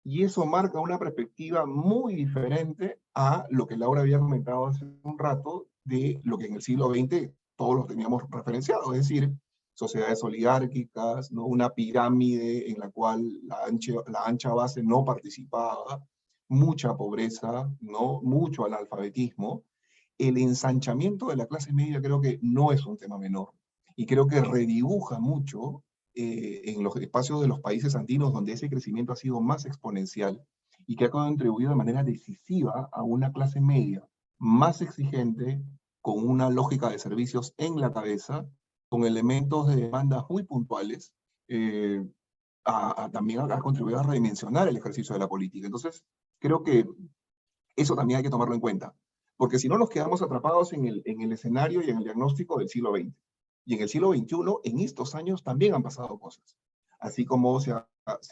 Y eso marca una perspectiva muy diferente a lo que Laura había comentado hace un rato de lo que en el siglo XX todos los teníamos referenciado, es decir, sociedades oligárquicas, ¿no? Una pirámide en la cual la ancha base no participaba, mucha pobreza, ¿no? Mucho analfabetismo. El ensanchamiento de la clase media creo que no es un tema menor y creo que redibuja mucho en los espacios de los países andinos donde ese crecimiento ha sido más exponencial y que ha contribuido de manera decisiva a una clase media más exigente, con una lógica de servicios en la cabeza, con elementos de demandas muy puntuales, también ha contribuido a redimensionar el ejercicio de la política. Entonces, creo que eso también hay que tomarlo en cuenta, porque si no nos quedamos atrapados en el escenario y en el diagnóstico del siglo XX. Y en el siglo XXI, en estos años, también han pasado cosas. Así como se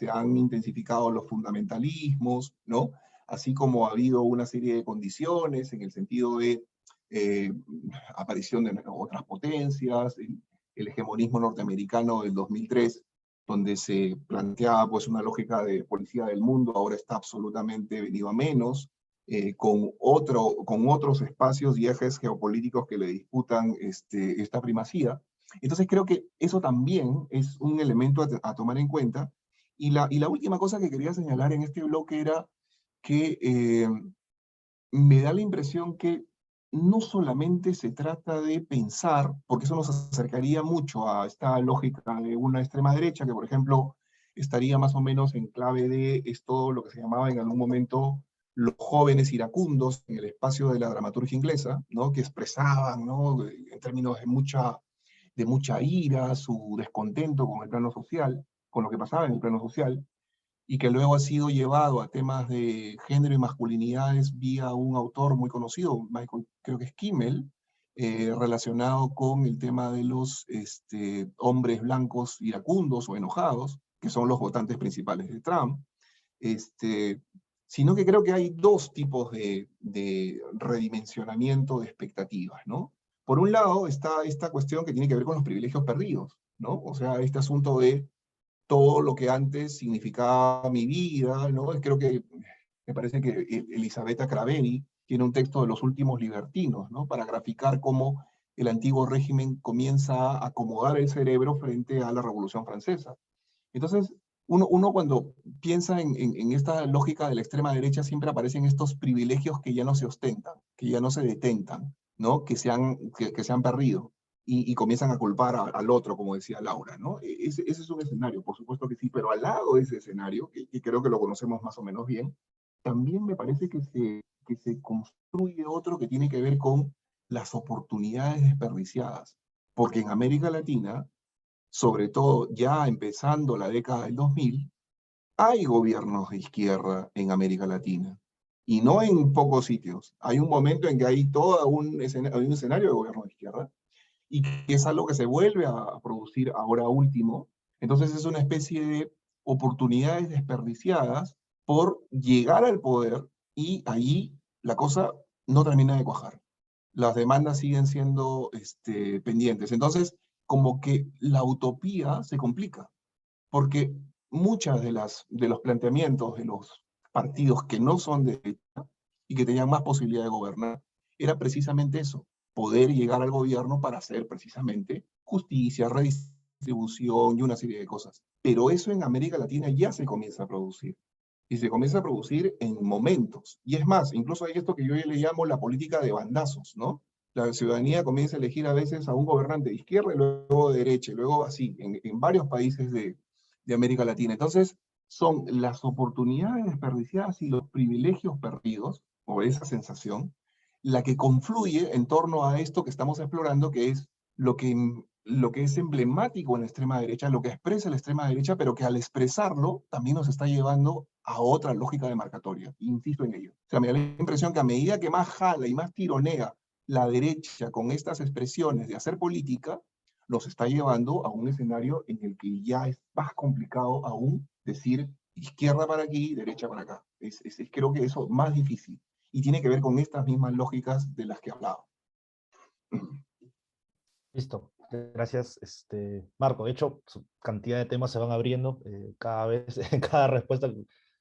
han intensificado los fundamentalismos, ¿no? Así como ha habido una serie de condiciones en el sentido de aparición de otras potencias, el hegemonismo norteamericano del 2003, donde se planteaba pues una lógica de policía del mundo, ahora está absolutamente venido a menos, con otros espacios y ejes geopolíticos que le disputan esta primacía. Entonces creo que eso también es un elemento a tomar en cuenta. Y la última cosa que quería señalar en este bloque era que me da la impresión que no solamente se trata de pensar, porque eso nos acercaría mucho a esta lógica de una extrema derecha, que por ejemplo estaría más o menos en clave de esto, lo que se llamaba en algún momento los jóvenes iracundos en el espacio de la dramaturgia inglesa, ¿no? Que expresaban, ¿no? En términos de mucha ira, su descontento con el plano social, con lo que pasaba en el plano social, y que luego ha sido llevado a temas de género y masculinidades vía un autor muy conocido, Michael, creo que es Kimmel, relacionado con el tema de los hombres blancos iracundos o enojados, que son los votantes principales de Trump, sino que creo que hay dos tipos de redimensionamiento de expectativas, ¿no? Por un lado está esta cuestión que tiene que ver con los privilegios perdidos, ¿no? O sea, este asunto de todo lo que antes significaba mi vida, ¿no? Creo que me parece que Elisabetta Craveri tiene un texto de Los últimos libertinos, ¿no? Para graficar cómo el antiguo régimen comienza a acomodar el cerebro frente a la Revolución Francesa. Entonces, Uno cuando piensa en esta lógica de la extrema derecha siempre aparecen estos privilegios que ya no se ostentan, que ya no se detentan, ¿no? Que se han perdido y comienzan a culpar al otro, como decía Laura, ¿no? Ese es un escenario, por supuesto que sí, pero al lado de ese escenario, que creo que lo conocemos más o menos bien, también me parece que se construye otro que tiene que ver con las oportunidades desperdiciadas, porque en América Latina, sobre todo ya empezando la década del 2000, hay gobiernos de izquierda en América Latina, y no en pocos sitios. Hay un momento en que hay todo hay un escenario de gobierno de izquierda, y que es algo que se vuelve a producir ahora último. Entonces es una especie de oportunidades desperdiciadas por llegar al poder, y ahí la cosa no termina de cuajar. Las demandas siguen siendo pendientes. Entonces, como que la utopía se complica, porque muchas de los planteamientos de los partidos que no son de derecha y que tenían más posibilidad de gobernar, era precisamente eso, poder llegar al gobierno para hacer precisamente justicia, redistribución y una serie de cosas. Pero eso en América Latina ya se comienza a producir. Y se comienza a producir en momentos. Y es más, incluso hay esto que yo le llamo la política de bandazos, ¿no? La ciudadanía comienza a elegir a veces a un gobernante de izquierda y luego de derecha, y luego así, en varios países de América Latina. Entonces, son las oportunidades desperdiciadas y los privilegios perdidos, o esa sensación, la que confluye en torno a esto que estamos explorando, que es lo que es emblemático en la extrema derecha, lo que expresa la extrema derecha, pero que al expresarlo también nos está llevando a otra lógica demarcatoria. Insisto en ello. O sea, me da la impresión que a medida que más jala y más tironea la derecha con estas expresiones de hacer política, nos está llevando a un escenario en el que ya es más complicado aún decir izquierda para aquí, derecha para acá. Creo que eso es más difícil. Y tiene que ver con estas mismas lógicas de las que hablaba. Listo. Gracias, Marco. De hecho, su cantidad de temas se van abriendo cada vez, en cada respuesta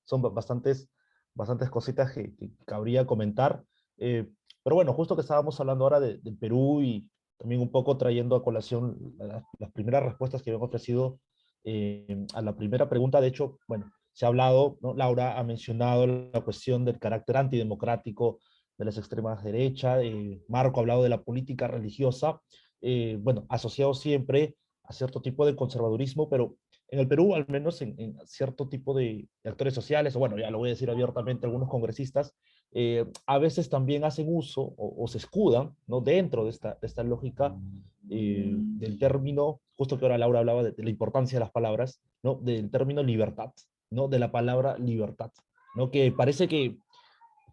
son bastantes cositas que cabría comentar. Pero bueno, justo que estábamos hablando ahora del Perú y también un poco trayendo a colación las primeras respuestas que me han ofrecido a la primera pregunta. De hecho, bueno, se ha hablado, ¿no? Laura ha mencionado la cuestión del carácter antidemocrático de las extremas derechas. Marco ha hablado de la política religiosa, bueno, asociado siempre a cierto tipo de conservadurismo, pero en el Perú, al menos en cierto tipo de actores sociales, o bueno, ya lo voy a decir abiertamente, algunos congresistas, a veces también hacen uso o se escudan, ¿no? Dentro de esta lógica del término, justo que ahora Laura hablaba de la importancia de las palabras, ¿no? Del término libertad, ¿no? De la palabra libertad, ¿no? Que parece que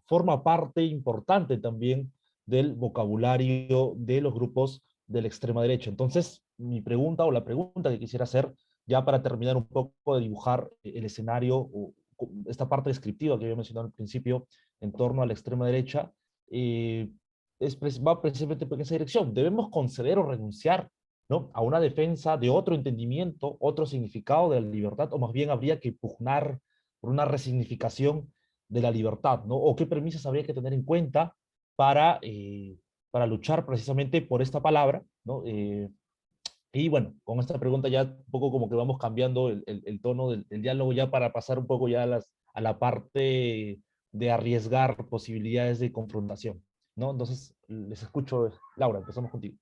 forma parte importante también del vocabulario de los grupos de la extrema derecha. Entonces, mi pregunta o la pregunta que quisiera hacer, ya para terminar un poco de dibujar el escenario o esta parte descriptiva que había mencionado al principio en torno a la extrema derecha, va precisamente en esa dirección. Debemos conceder o renunciar, ¿no? A una defensa de otro entendimiento, otro significado de la libertad, o más bien habría que pugnar por una resignificación de la libertad, ¿no? O qué premisas habría que tener en cuenta para luchar precisamente por esta palabra, ¿no? Y bueno, con esta pregunta ya un poco como que vamos cambiando el tono del diálogo ya para pasar un poco ya a la parte de arriesgar posibilidades de confrontación, ¿no? Entonces, les escucho, Laura, empezamos contigo.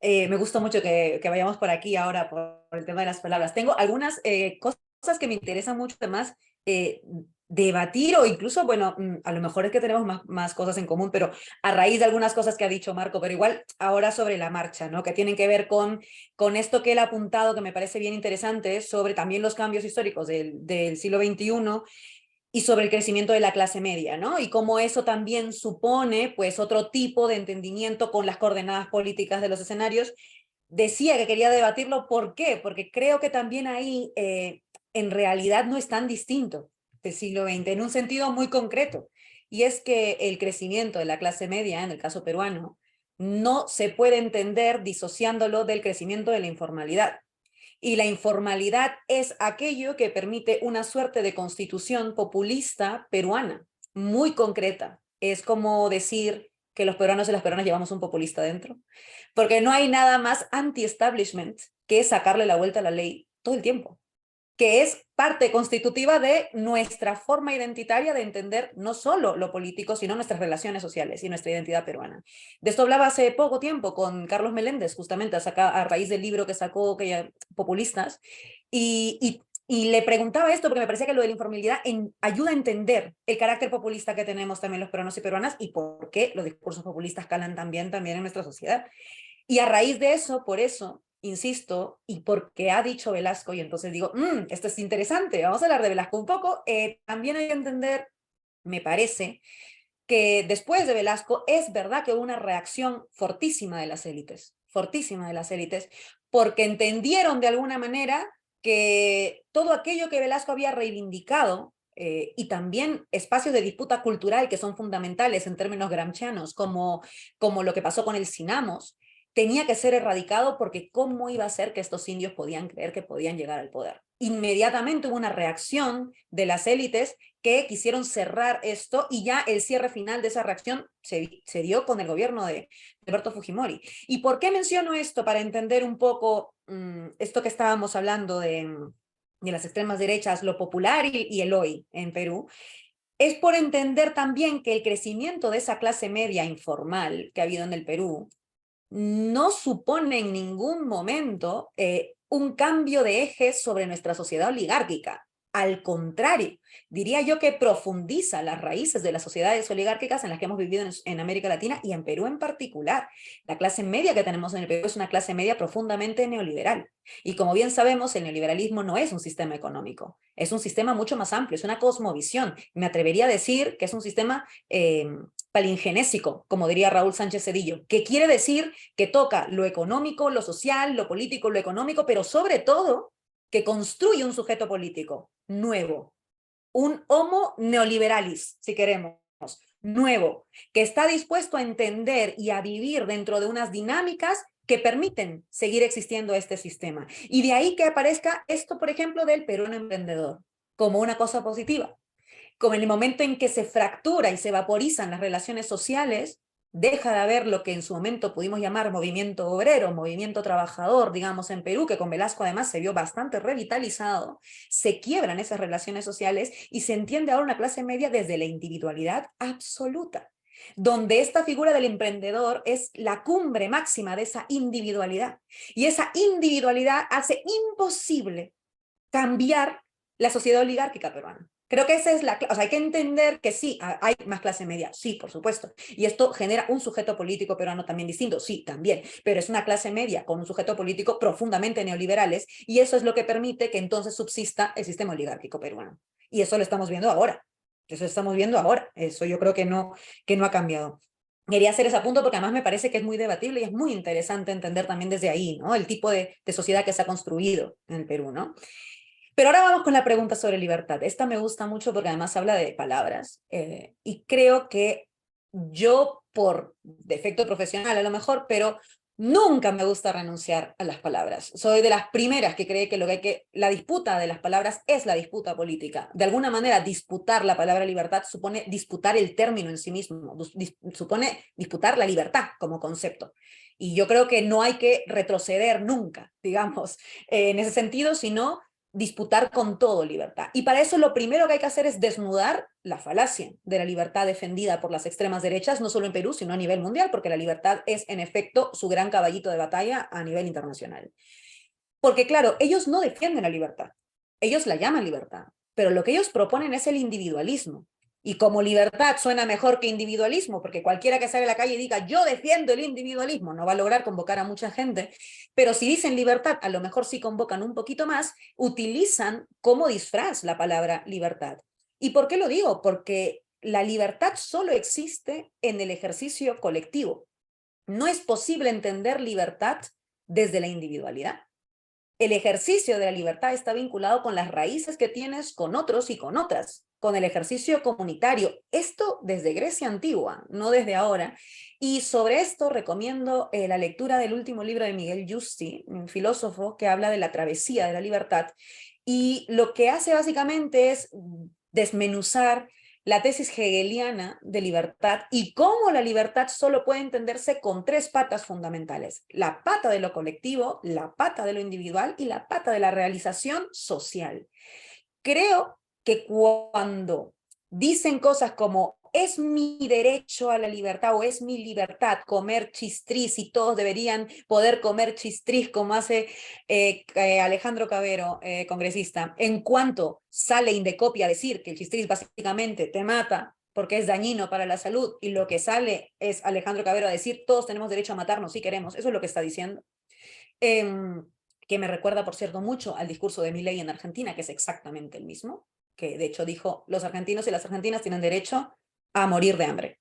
Me gusta mucho que vayamos por aquí ahora, por el tema de las palabras. Tengo algunas cosas que me interesan mucho, además, debatir o incluso, bueno, a lo mejor es que tenemos más cosas en común, pero a raíz de algunas cosas que ha dicho Marco, pero igual ahora sobre la marcha, ¿no? Que tienen que ver con esto que él ha apuntado, que me parece bien interesante, sobre también los cambios históricos del siglo XXI y sobre el crecimiento de la clase media, ¿no? Y cómo eso también supone, pues, otro tipo de entendimiento con las coordenadas políticas de los escenarios. Decía que quería debatirlo, ¿por qué? Porque creo que también ahí, en realidad, no es tan distinto del siglo XX, en un sentido muy concreto, y es que el crecimiento de la clase media, en el caso peruano, no se puede entender disociándolo del crecimiento de la informalidad. Y la informalidad es aquello que permite una suerte de constitución populista peruana, muy concreta. Es como decir que los peruanos y las peruanas llevamos un populista dentro, porque no hay nada más anti-establishment que sacarle la vuelta a la ley todo el tiempo. que es parte constitutiva de nuestra forma identitaria de entender no solo lo político, sino nuestras relaciones sociales y nuestra identidad peruana. De esto hablaba hace poco tiempo con Carlos Meléndez, justamente a raíz del libro que sacó Populistas, y le preguntaba esto porque me parecía que lo de la informalidad ayuda a entender el carácter populista que tenemos también los peruanos y peruanas y por qué los discursos populistas calan también en nuestra sociedad. Y a raíz de eso, por eso, insisto, y porque ha dicho Velasco, y entonces digo, esto es interesante, vamos a hablar de Velasco un poco, también hay que entender, me parece, que después de Velasco es verdad que hubo una reacción fortísima de las élites, porque entendieron de alguna manera que todo aquello que Velasco había reivindicado, y también espacios de disputa cultural que son fundamentales en términos gramscianos, como lo que pasó con el Cinamos, tenía que ser erradicado porque ¿cómo iba a ser que estos indios podían creer que podían llegar al poder? Inmediatamente hubo una reacción de las élites que quisieron cerrar esto y ya el cierre final de esa reacción se dio con el gobierno de Alberto Fujimori. ¿Y por qué menciono esto? Para entender un poco esto que estábamos hablando de las extremas derechas, lo popular y el hoy en Perú. Es por entender también que el crecimiento de esa clase media informal que ha habido en el Perú no supone en ningún momento un cambio de eje sobre nuestra sociedad oligárquica. Al contrario, diría yo que profundiza las raíces de las sociedades oligárquicas en las que hemos vivido en América Latina y en Perú en particular. La clase media que tenemos en el Perú es una clase media profundamente neoliberal. Y como bien sabemos, el neoliberalismo no es un sistema económico, es un sistema mucho más amplio, es una cosmovisión. Me atrevería a decir que es un sistema palingenésico, como diría Raúl Sánchez Cedillo, que quiere decir que toca lo económico, lo social, lo político, lo económico, pero sobre todo que construye un sujeto político nuevo, un homo neoliberalis, si queremos, nuevo, que está dispuesto a entender y a vivir dentro de unas dinámicas que permiten seguir existiendo este sistema. Y de ahí que aparezca esto, por ejemplo, del peruano emprendedor, como una cosa positiva. Como en el momento en que se fractura y se vaporizan las relaciones sociales, deja de haber lo que en su momento pudimos llamar movimiento obrero, movimiento trabajador, digamos, en Perú, que con Velasco además se vio bastante revitalizado, se quiebran esas relaciones sociales y se entiende ahora una clase media desde la individualidad absoluta, donde esta figura del emprendedor es la cumbre máxima de esa individualidad. Y esa individualidad hace imposible cambiar la sociedad oligárquica peruana. Creo que esa es o sea, hay que entender que sí, hay más clase media, sí, por supuesto, y esto genera un sujeto político peruano también distinto, sí, también, pero es una clase media con un sujeto político profundamente neoliberales, y eso es lo que permite que entonces subsista el sistema oligárquico peruano. Y eso lo estamos viendo ahora, eso yo creo que no ha cambiado. Quería hacer ese punto porque además me parece que es muy debatible y es muy interesante entender también desde ahí, ¿no? El tipo de sociedad que se ha construido en el Perú, ¿no? Pero ahora vamos con la pregunta sobre libertad. Esta me gusta mucho porque además habla de palabras y creo que yo, por defecto profesional a lo mejor, pero nunca me gusta renunciar a las palabras. Soy de las primeras que cree que la disputa de las palabras es la disputa política. De alguna manera, disputar la palabra libertad supone disputar el término en sí mismo, supone disputar la libertad como concepto. Y yo creo que no hay que retroceder nunca, digamos, en ese sentido, sino disputar con todo libertad. Y para eso lo primero que hay que hacer es desnudar la falacia de la libertad defendida por las extremas derechas, no solo en Perú, sino a nivel mundial, porque la libertad es, en efecto, su gran caballito de batalla a nivel internacional. Porque, claro, ellos no defienden la libertad, ellos la llaman libertad, pero lo que ellos proponen es el individualismo. Y como libertad suena mejor que individualismo, porque cualquiera que salga a la calle y diga yo defiendo el individualismo, no va a lograr convocar a mucha gente, pero si dicen libertad, a lo mejor sí convocan un poquito más, utilizan como disfraz la palabra libertad. ¿Y por qué lo digo? Porque la libertad solo existe en el ejercicio colectivo. No es posible entender libertad desde la individualidad. El ejercicio de la libertad está vinculado con las raíces que tienes con otros y con otras, con el ejercicio comunitario. Esto desde Grecia antigua, no desde ahora. Y sobre esto recomiendo la lectura del último libro de Miguel Yusti, un filósofo que habla de la travesía de la libertad. Y lo que hace básicamente es desmenuzar la tesis hegeliana de libertad y cómo la libertad solo puede entenderse con tres patas fundamentales: la pata de lo colectivo, la pata de lo individual y la pata de la realización social. Creo que cuando dicen cosas como es mi derecho a la libertad o es mi libertad comer chistris y todos deberían poder comer chistris como hace Alejandro Cabero, congresista, en cuanto sale Indecopia a decir que el chistris básicamente te mata porque es dañino para la salud, y lo que sale es Alejandro Cabero a decir todos tenemos derecho a matarnos si queremos, eso es lo que está diciendo. Que me recuerda, por cierto, mucho al discurso de Milei en Argentina, que es exactamente el mismo, que de hecho dijo, los argentinos y las argentinas tienen derecho a morir de hambre,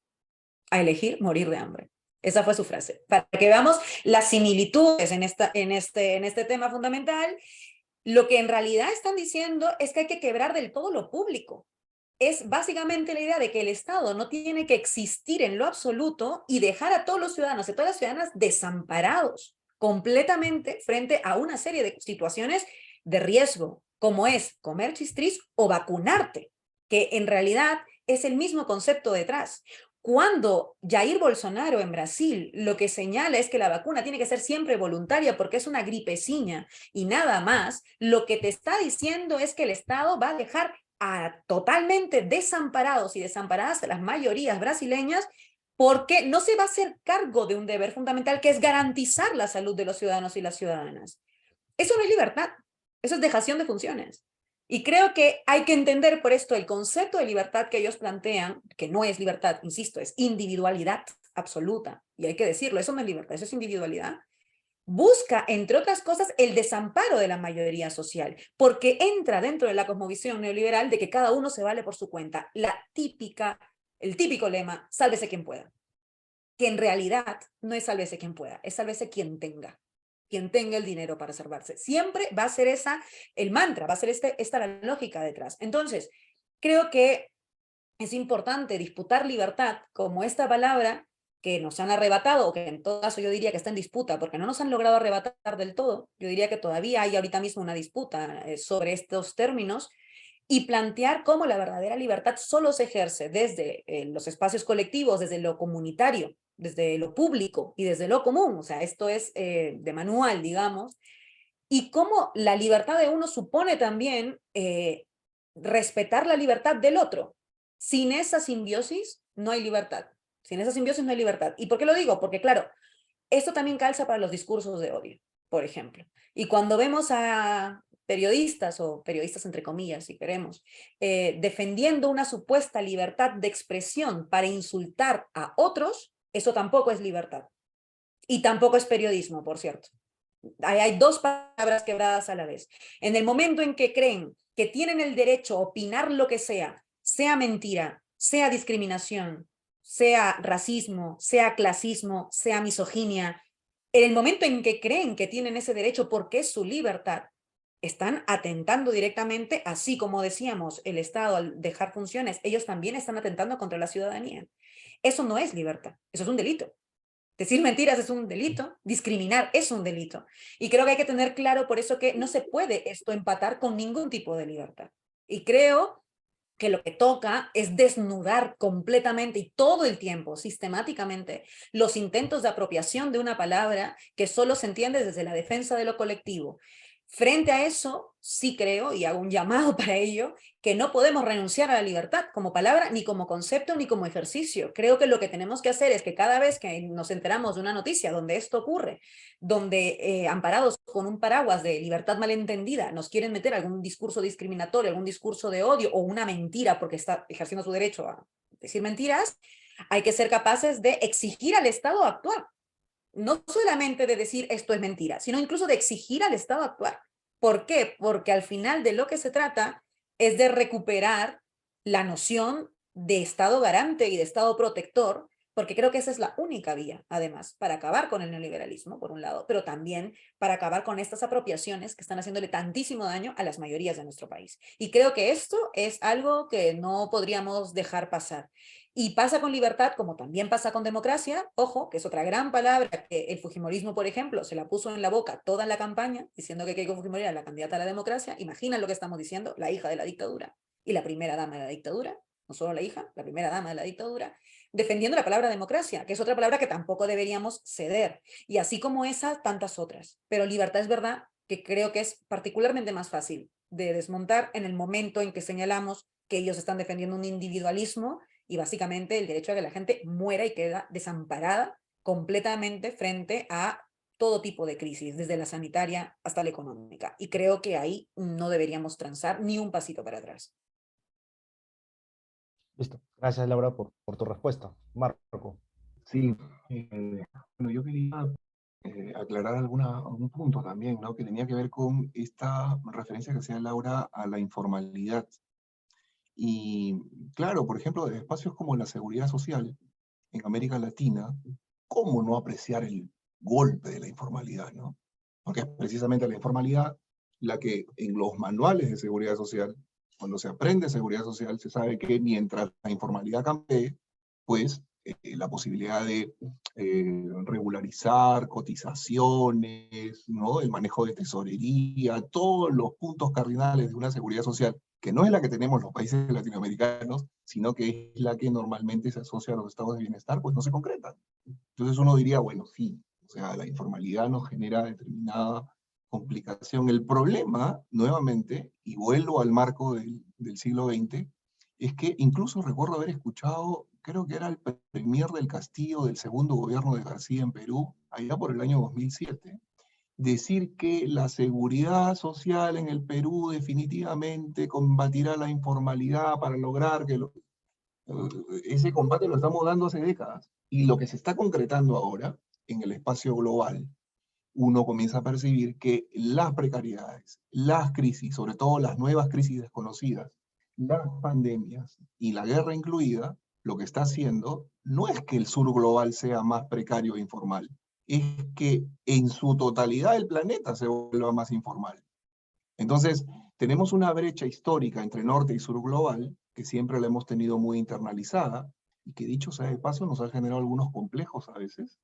a elegir morir de hambre. Esa fue su frase. Para que veamos las similitudes en este tema fundamental, lo que en realidad están diciendo es que hay que quebrar del todo lo público. Es básicamente la idea de que el Estado no tiene que existir en lo absoluto y dejar a todos los ciudadanos y todas las ciudadanas desamparados completamente frente a una serie de situaciones de riesgo, como es comer chistris o vacunarte, que en realidad es el mismo concepto detrás. Cuando Jair Bolsonaro en Brasil lo que señala es que la vacuna tiene que ser siempre voluntaria porque es una gripeciña y nada más, lo que te está diciendo es que el Estado va a dejar a totalmente desamparados y desamparadas a las mayorías brasileñas, porque no se va a hacer cargo de un deber fundamental que es garantizar la salud de los ciudadanos y las ciudadanas. Eso no es libertad, eso es dejación de funciones. Y creo que hay que entender por esto el concepto de libertad que ellos plantean, que no es libertad, insisto, es individualidad absoluta. Y hay que decirlo, eso no es libertad, eso es individualidad. Busca, entre otras cosas, el desamparo de la mayoría social, porque entra dentro de la cosmovisión neoliberal de que cada uno se vale por su cuenta. El típico lema, sálvese quien pueda, que en realidad no es sálvese quien pueda, es sálvese quien tenga el dinero para salvarse. Siempre va a ser el mantra, va a ser esta la lógica detrás. Entonces, creo que es importante disputar libertad como esta palabra que nos han arrebatado, o que en todo caso yo diría que está en disputa, porque no nos han logrado arrebatar del todo. Yo diría que todavía hay ahorita mismo una disputa sobre estos términos, y plantear cómo la verdadera libertad solo se ejerce desde los espacios colectivos, desde lo comunitario, desde lo público y desde lo común. O sea, esto es de manual, digamos, y cómo la libertad de uno supone también respetar la libertad del otro. Sin esa simbiosis no hay libertad. Sin esa simbiosis no hay libertad. ¿Y por qué lo digo? Porque claro, esto también calza para los discursos de odio, por ejemplo. Y cuando vemos a periodistas, o periodistas entre comillas, si queremos, defendiendo una supuesta libertad de expresión para insultar a otros, eso tampoco es libertad. Y tampoco es periodismo, por cierto. Hay dos palabras quebradas a la vez. En el momento en que creen que tienen el derecho a opinar lo que sea mentira, sea discriminación, sea racismo, sea clasismo, sea misoginia, en el momento en que creen que tienen ese derecho porque es su libertad, están atentando directamente, así como decíamos, el Estado al dejar funciones, ellos también están atentando contra la ciudadanía. Eso no es libertad, eso es un delito. Decir mentiras es un delito, discriminar es un delito. Y creo que hay que tener claro por eso que no se puede esto empatar con ningún tipo de libertad. Y creo que lo que toca es desnudar completamente y todo el tiempo, sistemáticamente, los intentos de apropiación de una palabra que solo se entiende desde la defensa de lo colectivo. Frente a eso, sí creo, y hago un llamado para ello, que no podemos renunciar a la libertad como palabra, ni como concepto, ni como ejercicio. Creo que lo que tenemos que hacer es que cada vez que nos enteramos de una noticia donde esto ocurre, donde amparados con un paraguas de libertad malentendida, nos quieren meter algún discurso discriminatorio, algún discurso de odio o una mentira porque está ejerciendo su derecho a decir mentiras, hay que ser capaces de exigir al Estado actuar. No solamente de decir esto es mentira, sino incluso de exigir al Estado actuar. ¿Por qué? Porque al final de lo que se trata es de recuperar la noción de Estado garante y de Estado protector, porque creo que esa es la única vía, además, para acabar con el neoliberalismo, por un lado, pero también para acabar con estas apropiaciones que están haciéndole tantísimo daño a las mayorías de nuestro país. Y creo que esto es algo que no podríamos dejar pasar. Y pasa con libertad, como también pasa con democracia, ojo, que es otra gran palabra que el fujimorismo, por ejemplo, se la puso en la boca toda en la campaña, diciendo que Keiko Fujimori era la candidata a la democracia. Imagina lo que estamos diciendo, la hija de la dictadura y la primera dama de la dictadura. no solo la hija, la primera dama de la dictadura, defendiendo la palabra democracia, que es otra palabra que tampoco deberíamos ceder. Y así como esa, tantas otras. Pero libertad es verdad que creo que es particularmente más fácil de desmontar en el momento en que señalamos que ellos están defendiendo un individualismo y básicamente el derecho a que la gente muera y queda desamparada completamente frente a todo tipo de crisis, desde la sanitaria hasta la económica. Y creo que ahí no deberíamos transar ni un pasito para atrás. Listo. Gracias, Laura, por tu respuesta. Marco. Sí, bueno, yo quería aclarar algún punto también, ¿no? Que tenía que ver con esta referencia que hacía Laura a la informalidad. Y claro, por ejemplo, de espacios como la seguridad social en América Latina, ¿cómo no apreciar el golpe de la informalidad, ¿no? Porque es precisamente la informalidad la que en los manuales de seguridad social, cuando se aprende seguridad social, se sabe que mientras la informalidad campee, pues la posibilidad de regularizar cotizaciones, ¿no? El manejo de tesorería, todos los puntos cardinales de una seguridad social, que no es la que tenemos los países latinoamericanos, sino que es la que normalmente se asocia a los estados de bienestar, pues no se concretan. Entonces uno diría, bueno, sí, o sea, la informalidad nos genera determinada complicación. El problema, nuevamente, y vuelvo al marco del siglo XX, es que incluso recuerdo haber escuchado, creo que era el premier del Castillo del segundo gobierno de García en Perú, allá por el año 2007, decir que la seguridad social en el Perú definitivamente combatirá la informalidad para lograr que ese combate lo estamos dando hace décadas. Y lo que se está concretando ahora en el espacio global, uno comienza a percibir que las precariedades, las crisis, sobre todo las nuevas crisis desconocidas, las pandemias y la guerra incluida, lo que está haciendo no es que el sur global sea más precario e informal, es que en su totalidad el planeta se vuelva más informal. Entonces, tenemos una brecha histórica entre norte y sur global, que siempre la hemos tenido muy internalizada, y que dicho sea de paso nos ha generado algunos complejos a veces,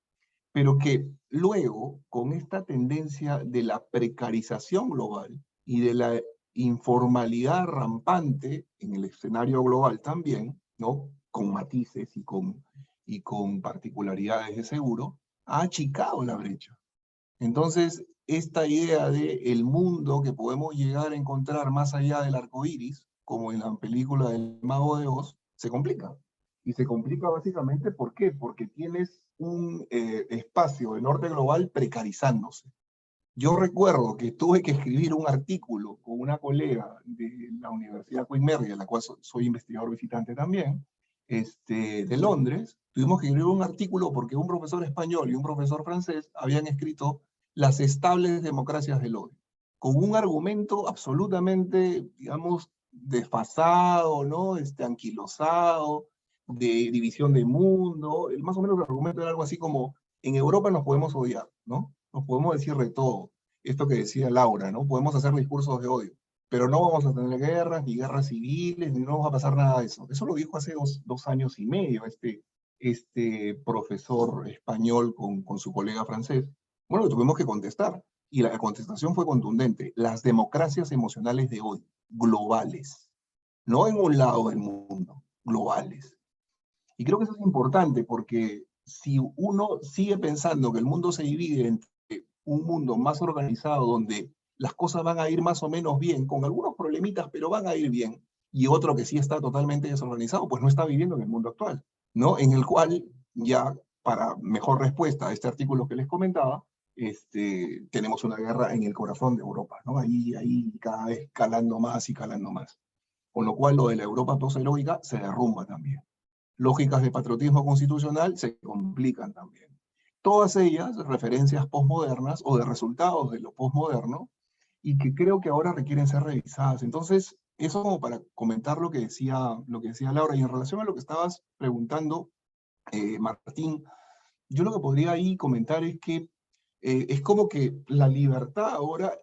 pero que luego, con esta tendencia de la precarización global y de la informalidad rampante en el escenario global también, ¿no? Con matices y con particularidades de seguro, ha achicado la brecha. Entonces, esta idea de el mundo que podemos llegar a encontrar más allá del arco iris, como en la película del Mago de Oz, se complica. Y se complica básicamente, ¿por qué? Porque tienes un espacio de norte global precarizándose. Yo recuerdo que tuve que escribir un artículo con una colega de la Universidad Queen Mary, de la cual soy investigador visitante también, de Londres. Tuvimos que escribir un artículo porque un profesor español y un profesor francés habían escrito Las estables democracias del odio, con un argumento absolutamente, digamos, desfasado, ¿no? Anquilosado, de división de mundo. Más o menos el argumento era algo así como, en Europa nos podemos odiar, ¿no? Nos podemos decir de todo. Esto que decía Laura, ¿no? Podemos hacer discursos de odio, pero no vamos a tener guerras, ni guerras civiles, ni no va a pasar nada de eso. Eso lo dijo hace dos años y medio este profesor español con su colega francés. Bueno, tuvimos que contestar, y la contestación fue contundente. Las democracias emocionales de hoy, globales, no en un lado del mundo, globales. Y creo que eso es importante porque si uno sigue pensando que el mundo se divide entre un mundo más organizado donde las cosas van a ir más o menos bien, con algunos problemitas, pero van a ir bien, y otro que sí está totalmente desorganizado, pues no está viviendo en el mundo actual, ¿no? En el cual ya, para mejor respuesta a este artículo que les comentaba, tenemos una guerra en el corazón de Europa, ¿no? Ahí cada vez calando más y calando más. Con lo cual lo de la Europa post-heroica se derrumba también. Lógicas de patriotismo constitucional se complican también. Todas ellas referencias postmodernas o de resultados de lo postmoderno y que creo que ahora requieren ser revisadas. Entonces, eso como para comentar lo que decía Laura. Y en relación a lo que estabas preguntando, Martín, yo lo que podría ahí comentar es que es como que la libertad ahora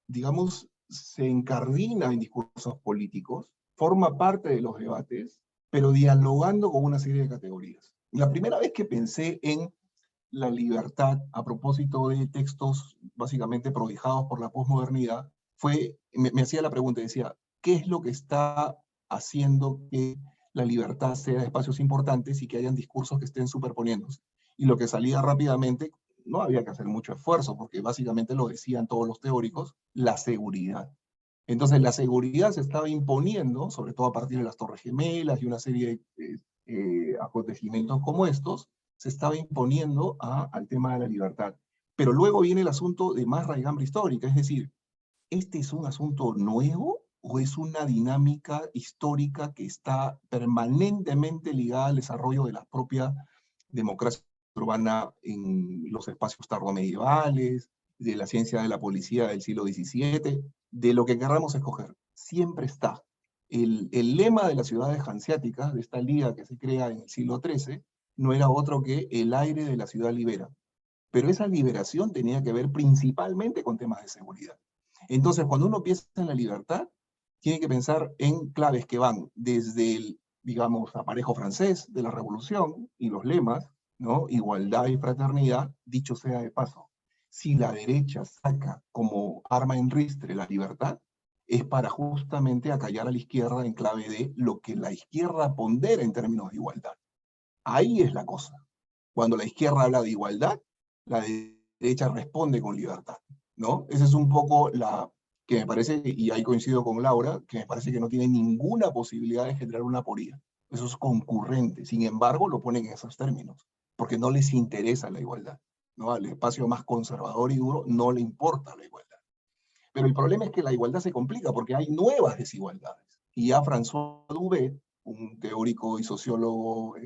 digamos, se incardina en discursos políticos, forma parte de los debates, pero dialogando con una serie de categorías. La primera vez que pensé en la libertad a propósito de textos básicamente prodigados por la posmodernidad, me hacía la pregunta, decía, ¿qué es lo que está haciendo que la libertad sea de espacios importantes y que hayan discursos que estén superponiéndose. Y lo que salía rápidamente, no había que hacer mucho esfuerzo, porque básicamente lo decían todos los teóricos, la seguridad. Entonces la seguridad se estaba imponiendo, sobre todo a partir de las Torres Gemelas y una serie de acontecimientos como estos, se estaba imponiendo al tema de la libertad. Pero luego viene el asunto de más raigambre histórica, es decir, ¿este es un asunto nuevo o es una dinámica histórica que está permanentemente ligada al desarrollo de la propia democracia urbana en los espacios tardomedievales, de la ciencia de la policía del siglo XVII, de lo que queramos escoger? Siempre está. El lema de las ciudades hanseáticas, de esta liga que se crea en el siglo XIII, no era otro que el aire de la ciudad libera. Pero esa liberación tenía que ver principalmente con temas de seguridad. Entonces, cuando uno piensa en la libertad, tiene que pensar en claves que van desde el, digamos, aparejo francés de la Revolución y los lemas, ¿no? Igualdad y fraternidad, dicho sea de paso. Si la derecha saca como arma en ristre la libertad, es para justamente acallar a la izquierda en clave de lo que la izquierda pondera en términos de igualdad. Ahí es la cosa. Cuando la izquierda habla de igualdad, la derecha responde con libertad, ¿no? Esa es un poco la que me parece, y ahí coincido con Laura, que me parece que no tiene ninguna posibilidad de generar una aporía. Eso es concurrente. Sin embargo, lo ponen en esos términos, porque no les interesa la igualdad, ¿no? Al espacio más conservador y duro no le importa la igualdad. Pero el problema es que la igualdad se complica porque hay nuevas desigualdades. Y ya François Dubé, un teórico y sociólogo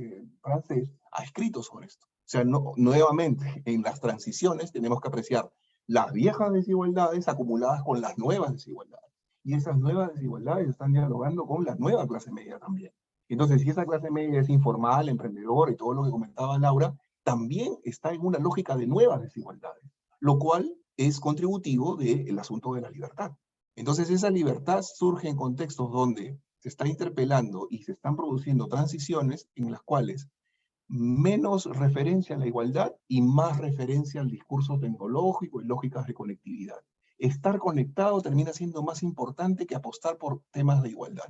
francés, ha escrito sobre esto. O sea, nuevamente, en las transiciones tenemos que apreciar las viejas desigualdades acumuladas con las nuevas desigualdades. Y esas nuevas desigualdades están dialogando con la nueva clase media también. Entonces, si esa clase media es informal, emprendedora y todo lo que comentaba Laura, también está en una lógica de nuevas desigualdades, lo cual es contributivo del asunto de la libertad. Entonces, esa libertad surge en contextos donde se está interpelando y se están produciendo transiciones en las cuales menos referencia a la igualdad y más referencia al discurso tecnológico y lógicas de conectividad. Estar conectado termina siendo más importante que apostar por temas de igualdad.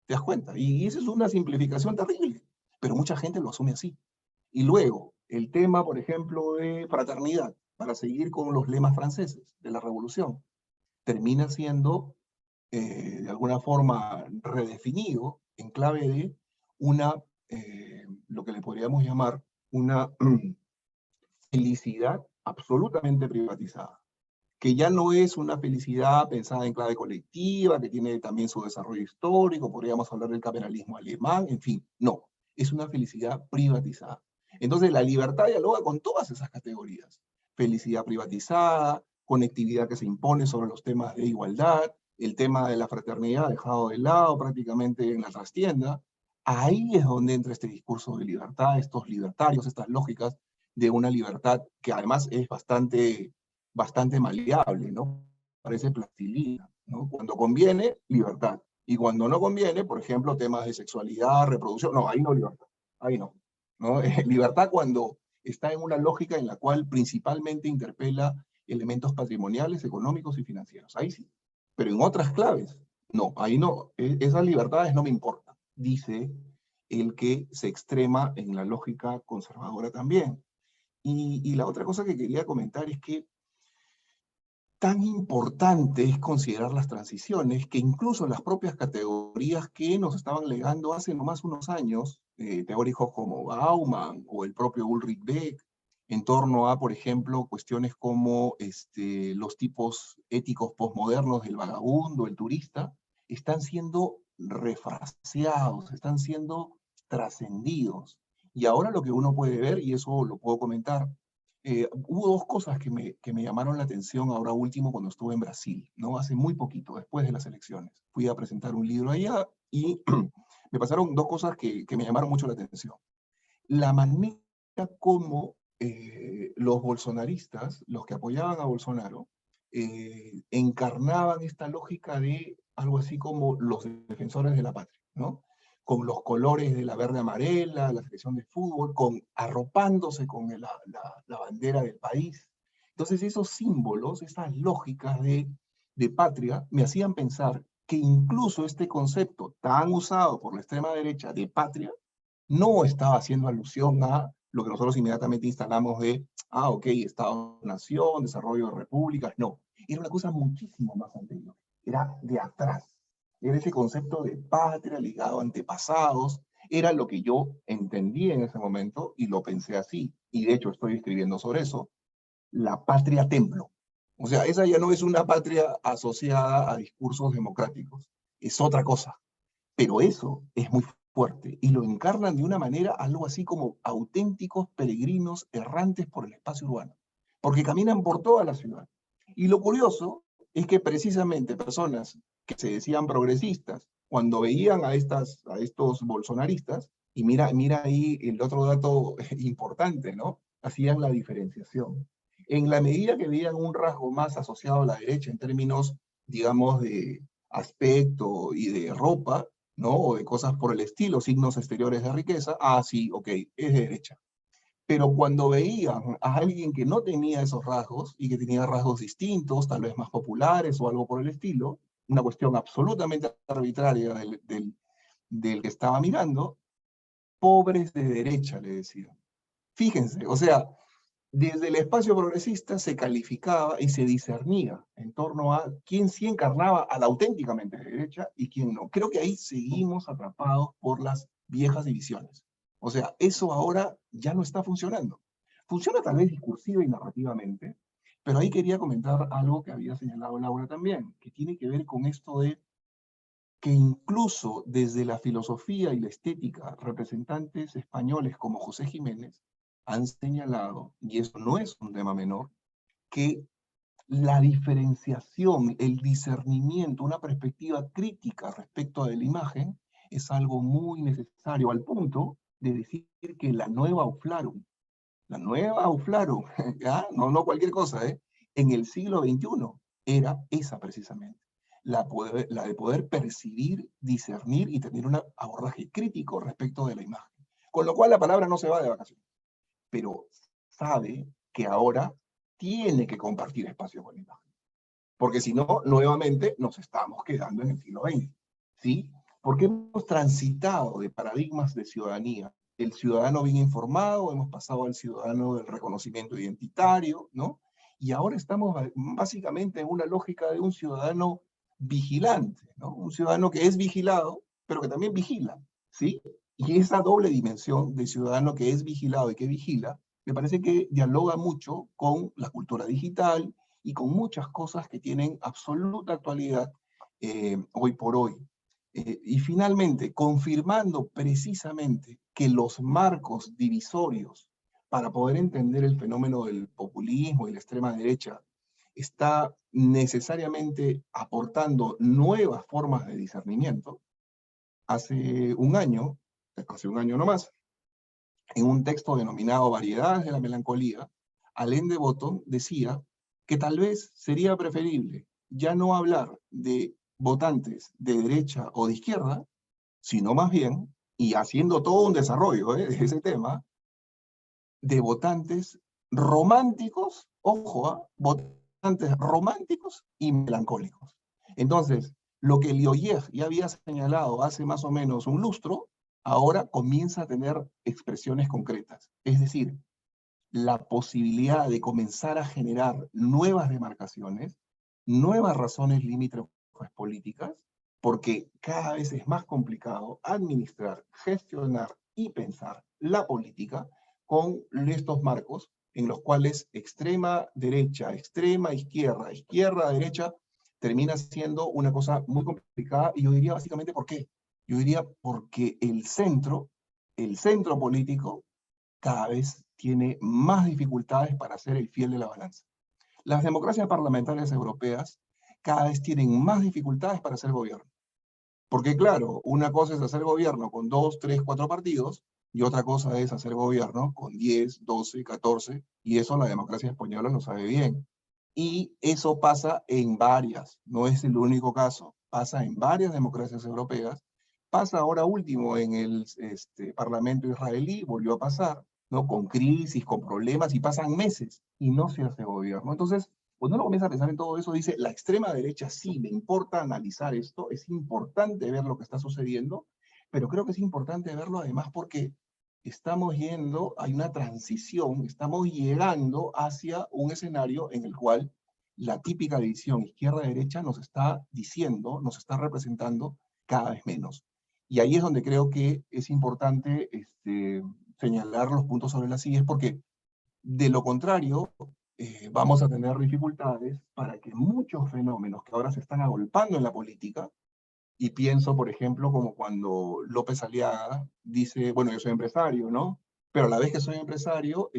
¿Te das cuenta? Y esa es una simplificación terrible, pero mucha gente lo asume así. Y luego, el tema, por ejemplo, de fraternidad, para seguir con los lemas franceses de la Revolución, termina siendo, de alguna forma, redefinido en clave de una, lo que le podríamos llamar una felicidad absolutamente privatizada, que ya no es una felicidad pensada en clave colectiva, que tiene también su desarrollo histórico, podríamos hablar del capitalismo alemán, en fin, no, es una felicidad privatizada. Entonces la libertad dialoga con todas esas categorías. Felicidad privatizada, conectividad que se impone sobre los temas de igualdad, el tema de la fraternidad dejado de lado prácticamente en la trastienda. Ahí es donde entra este discurso de libertad, estos libertarios, estas lógicas de una libertad que además es bastante maleable, ¿no? Parece plastilina, ¿no? Cuando conviene, libertad. Y cuando no conviene, por ejemplo, temas de sexualidad, reproducción, no, ahí no libertad, ahí no. ¿No? Libertad cuando está en una lógica en la cual principalmente interpela elementos patrimoniales, económicos y financieros. Ahí sí. Pero en otras claves, no, ahí no. Esas libertades no me importan, dice el que se extrema en la lógica conservadora también. Y la otra cosa que quería comentar es que tan importante es considerar las transiciones que incluso las propias categorías que nos estaban legando hace nomás unos años, teóricos como Bauman o el propio Ulrich Beck, en torno a, por ejemplo, cuestiones como los tipos éticos posmodernos del vagabundo, el turista, están siendo refraseados, están siendo trascendidos. Y ahora lo que uno puede ver, y eso lo puedo comentar, hubo dos cosas que me llamaron la atención ahora último cuando estuve en Brasil, ¿no? Hace muy poquito, después de las elecciones. Fui a presentar un libro allá y me pasaron dos cosas que me llamaron mucho la atención. La manera como los bolsonaristas, los que apoyaban a Bolsonaro, encarnaban esta lógica de algo así como los defensores de la patria, ¿no? Con los colores de la verde amarela, la selección de fútbol, arropándose con la bandera del país. Entonces esos símbolos, esas lógicas de patria, me hacían pensar que incluso este concepto tan usado por la extrema derecha de patria no estaba haciendo alusión a lo que nosotros inmediatamente instalamos de, ok, Estado-nación, desarrollo de repúblicas, no. Era una cosa muchísimo más anterior. Era de atrás. Era ese concepto de patria ligado a antepasados. Era lo que yo entendí en ese momento y lo pensé así. Y de hecho estoy escribiendo sobre eso. La patria templo. O sea, esa ya no es una patria asociada a discursos democráticos. Es otra cosa. Pero eso es muy fuerte y lo encarnan de una manera algo así como auténticos peregrinos errantes por el espacio urbano, porque caminan por toda la ciudad. Y lo curioso es que precisamente personas que se decían progresistas, cuando veían a estos bolsonaristas, y mira ahí el otro dato importante, ¿no? Hacían la diferenciación. En la medida que veían un rasgo más asociado a la derecha en términos, digamos, de aspecto y de ropa, ¿no? O de cosas por el estilo, signos exteriores de riqueza, sí, ok, es de derecha. Pero cuando veían a alguien que no tenía esos rasgos y que tenía rasgos distintos, tal vez más populares o algo por el estilo, una cuestión absolutamente arbitraria del que estaba mirando, pobres de derecha, le decían. Fíjense, o sea, desde el espacio progresista se calificaba y se discernía en torno a quién sí encarnaba a la auténticamente derecha y quién no. Creo que ahí seguimos atrapados por las viejas divisiones. O sea, eso ahora ya no está funcionando. Funciona tal vez discursiva y narrativamente, pero ahí quería comentar algo que había señalado Laura también, que tiene que ver con esto de que incluso desde la filosofía y la estética, representantes españoles como José Jiménez han señalado, y eso no es un tema menor, que la diferenciación, el discernimiento, una perspectiva crítica respecto de la imagen es algo muy necesario, al punto de decir que la nueva Aufklärung, ¿ya? No cualquier cosa, en el siglo XXI era esa precisamente, la de poder percibir, discernir y tener un abordaje crítico respecto de la imagen. Con lo cual la palabra no se va de vacaciones, pero sabe que ahora tiene que compartir espacio con la imagen. Porque si no, nuevamente nos estamos quedando en el siglo XX, ¿sí? Porque hemos transitado de paradigmas de ciudadanía, el ciudadano bien informado, hemos pasado al ciudadano del reconocimiento identitario, ¿no? Y ahora estamos básicamente en una lógica de un ciudadano vigilante, ¿no? Un ciudadano que es vigilado, pero que también vigila, ¿sí? Y esa doble dimensión de ciudadano que es vigilado y que vigila, me parece que dialoga mucho con la cultura digital y con muchas cosas que tienen absoluta actualidad hoy por hoy. Y finalmente, confirmando precisamente que los marcos divisorios para poder entender el fenómeno del populismo y la extrema derecha está necesariamente aportando nuevas formas de discernimiento. Hace un año nomás, en un texto denominado Variedades de la Melancolía, Alain de Botton decía que tal vez sería preferible ya no hablar de votantes de derecha o de izquierda, sino más bien, y haciendo todo un desarrollo de ese tema, de votantes románticos, ojo, votantes románticos y melancólicos. Entonces, lo que Lioyev ya había señalado hace más o menos un lustro, ahora comienza a tener expresiones concretas. Es decir, la posibilidad de comenzar a generar nuevas demarcaciones, nuevas razones limítrofes políticas, porque cada vez es más complicado administrar, gestionar y pensar la política con estos marcos en los cuales extrema derecha, extrema izquierda, izquierda derecha, termina siendo una cosa muy complicada, y yo diría básicamente ¿por qué? Yo diría porque el centro político cada vez tiene más dificultades para ser el fiel de la balanza. Las democracias parlamentarias europeas cada vez tienen más dificultades para hacer gobierno. Porque claro, una cosa es hacer gobierno con 2, 3, 4 partidos, y otra cosa es hacer gobierno con 10, 12, 14, y eso la democracia española lo sabe bien. Y eso pasa en varias, no es el único caso, pasa en varias democracias europeas, pasa ahora último en el Parlamento israelí, volvió a pasar, ¿no? Con crisis, con problemas, y pasan meses, y no se hace gobierno. Entonces, Cuando uno comienza a pensar en todo eso, dice, la extrema derecha sí, me importa analizar esto, es importante ver lo que está sucediendo, pero creo que es importante verlo además porque estamos yendo, hay una transición, estamos llegando hacia un escenario en el cual la típica división izquierda-derecha nos está diciendo, nos está representando cada vez menos. Y ahí es donde creo que es importante señalar los puntos sobre las sillas, porque de lo contrario, vamos a tener dificultades para que muchos fenómenos que ahora se están agolpando en la política, y pienso, por ejemplo, como cuando López Aliaga dice, bueno, yo soy empresario, ¿no? Pero a la vez que soy empresario,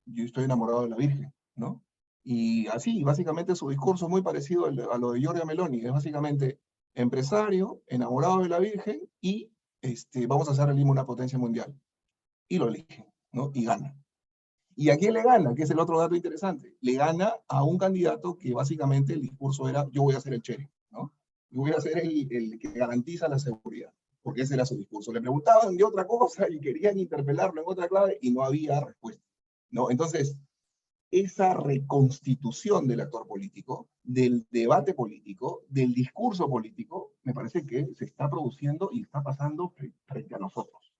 yo estoy enamorado de la Virgen, ¿no? Y así, básicamente su discurso es muy parecido a lo de Giorgia Meloni, es básicamente empresario, enamorado de la Virgen, y vamos a hacer a Lima una potencia mundial. Y lo eligen, ¿no? Y gana. ¿Y a quién le gana? Que es el otro dato interesante. Le gana a un candidato que básicamente el discurso era, yo voy a ser el sheriff, ¿no? Yo voy a ser el que garantiza la seguridad, porque ese era su discurso. Le preguntaban de otra cosa y querían interpelarlo en otra clave y no había respuesta, ¿no? Entonces, esa reconstitución del actor político, del debate político, del discurso político, me parece que se está produciendo y está pasando frente a nosotros.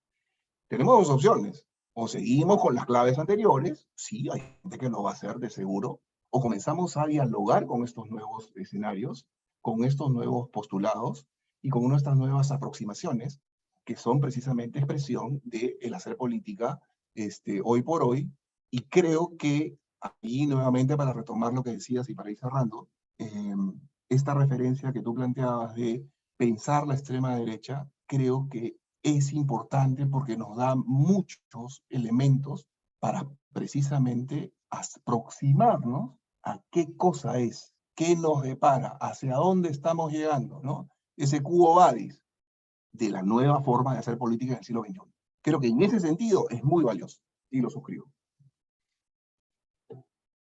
Tenemos dos opciones. O seguimos con las claves anteriores, sí, hay gente que lo va a hacer de seguro, o comenzamos a dialogar con estos nuevos escenarios, con estos nuevos postulados y con nuestras nuevas aproximaciones, que son precisamente expresión del hacer política hoy por hoy. Y creo que ahí nuevamente, para retomar lo que decías y para ir cerrando, esta referencia que tú planteabas de pensar la extrema derecha, creo que es importante porque nos da muchos elementos para precisamente aproximarnos a qué cosa es, qué nos depara, hacia dónde estamos llegando, ¿no? Ese quo vadis de la nueva forma de hacer política en el siglo XXI. Creo que en ese sentido es muy valioso y lo suscribo.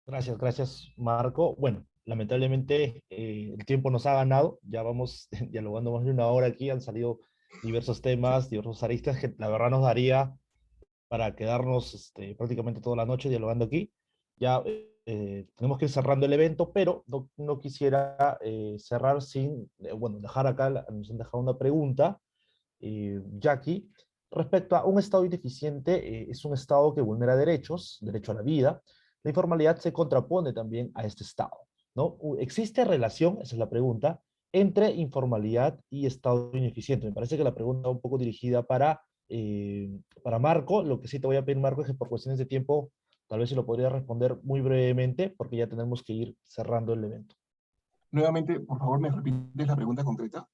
Gracias, gracias, Marco. Bueno, lamentablemente el tiempo nos ha ganado. Ya vamos dialogando más de una hora aquí. Han salido diversos temas, diversos aristas que la verdad nos daría para quedarnos prácticamente toda la noche dialogando aquí. Ya tenemos que ir cerrando el evento, pero no quisiera cerrar sin, bueno, dejar acá, nos han dejado una pregunta, Jackie, respecto a un Estado ineficiente, es un Estado que vulnera derechos, derecho a la vida. La informalidad se contrapone también a este Estado, ¿no? ¿Existe relación, esa es la pregunta, entre informalidad y Estado ineficiente? Me parece que la pregunta va un poco dirigida para Marco. Lo que sí te voy a pedir, Marco, es que por cuestiones de tiempo, tal vez se lo podría responder muy brevemente, porque ya tenemos que ir cerrando el evento. Nuevamente, por favor, ¿me repites la pregunta concreta?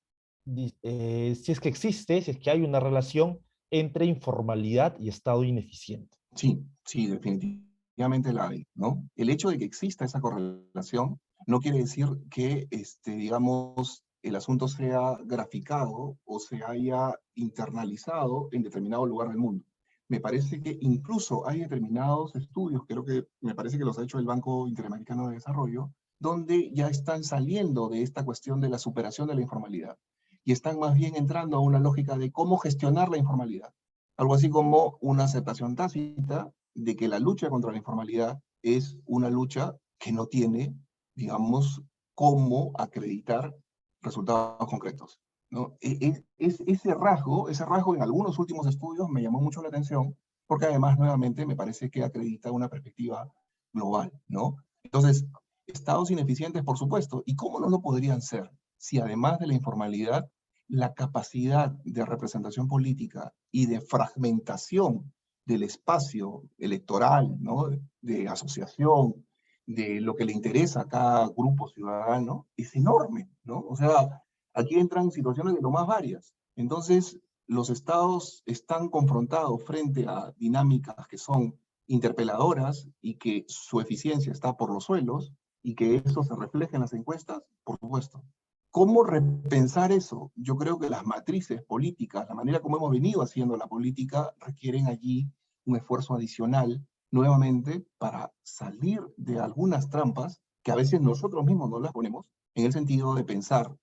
Si es que existe, si es que hay una relación entre informalidad y Estado ineficiente. Sí, sí, definitivamente la hay, ¿no? El hecho de que exista esa correlación no quiere decir que, digamos, el asunto sea graficado o se haya internalizado en determinado lugar del mundo. Me parece que incluso hay determinados estudios, creo que me parece que los ha hecho el Banco Interamericano de Desarrollo, donde ya están saliendo de esta cuestión de la superación de la informalidad y están más bien entrando a una lógica de cómo gestionar la informalidad. Algo así como una aceptación tácita de que la lucha contra la informalidad es una lucha que no tiene, digamos, cómo acreditar resultados concretos, ¿no? Ese rasgo en algunos últimos estudios me llamó mucho la atención, porque además, nuevamente, me parece que acredita una perspectiva global, ¿no? Entonces, estados ineficientes, por supuesto, ¿y cómo no lo podrían ser? Si además de la informalidad, la capacidad de representación política y de fragmentación del espacio electoral, ¿no? De asociación, de lo que le interesa a cada grupo ciudadano, es enorme, ¿no? O sea, aquí entran situaciones de lo más varias. Entonces, los estados están confrontados frente a dinámicas que son interpeladoras y que su eficiencia está por los suelos y que eso se refleja en las encuestas, por supuesto. ¿Cómo repensar eso? Yo creo que las matrices políticas, la manera como hemos venido haciendo la política, requieren allí un esfuerzo adicional, nuevamente, para salir de algunas trampas que a veces nosotros mismos no las ponemos, en el sentido de pensar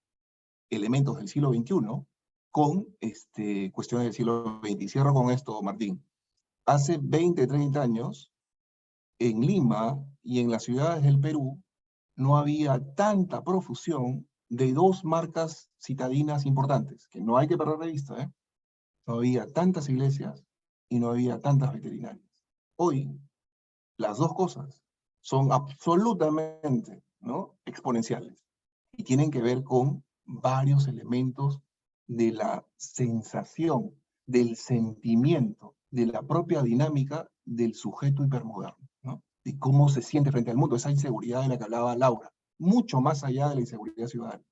elementos del siglo XXI con cuestiones del siglo XX. Y cierro con esto, Martín. Hace 20, 30 años, en Lima y en las ciudades del Perú, no había tanta profusión de dos marcas citadinas importantes, que no hay que perder de vista, ¿eh? No había tantas iglesias y no había tantas veterinarias. Hoy, las dos cosas son absolutamente, ¿no?, exponenciales y tienen que ver con varios elementos de la sensación, del sentimiento, de la propia dinámica del sujeto hipermoderno, ¿no? De cómo se siente frente al mundo, esa inseguridad de la que hablaba Laura, mucho más allá de la inseguridad ciudadana,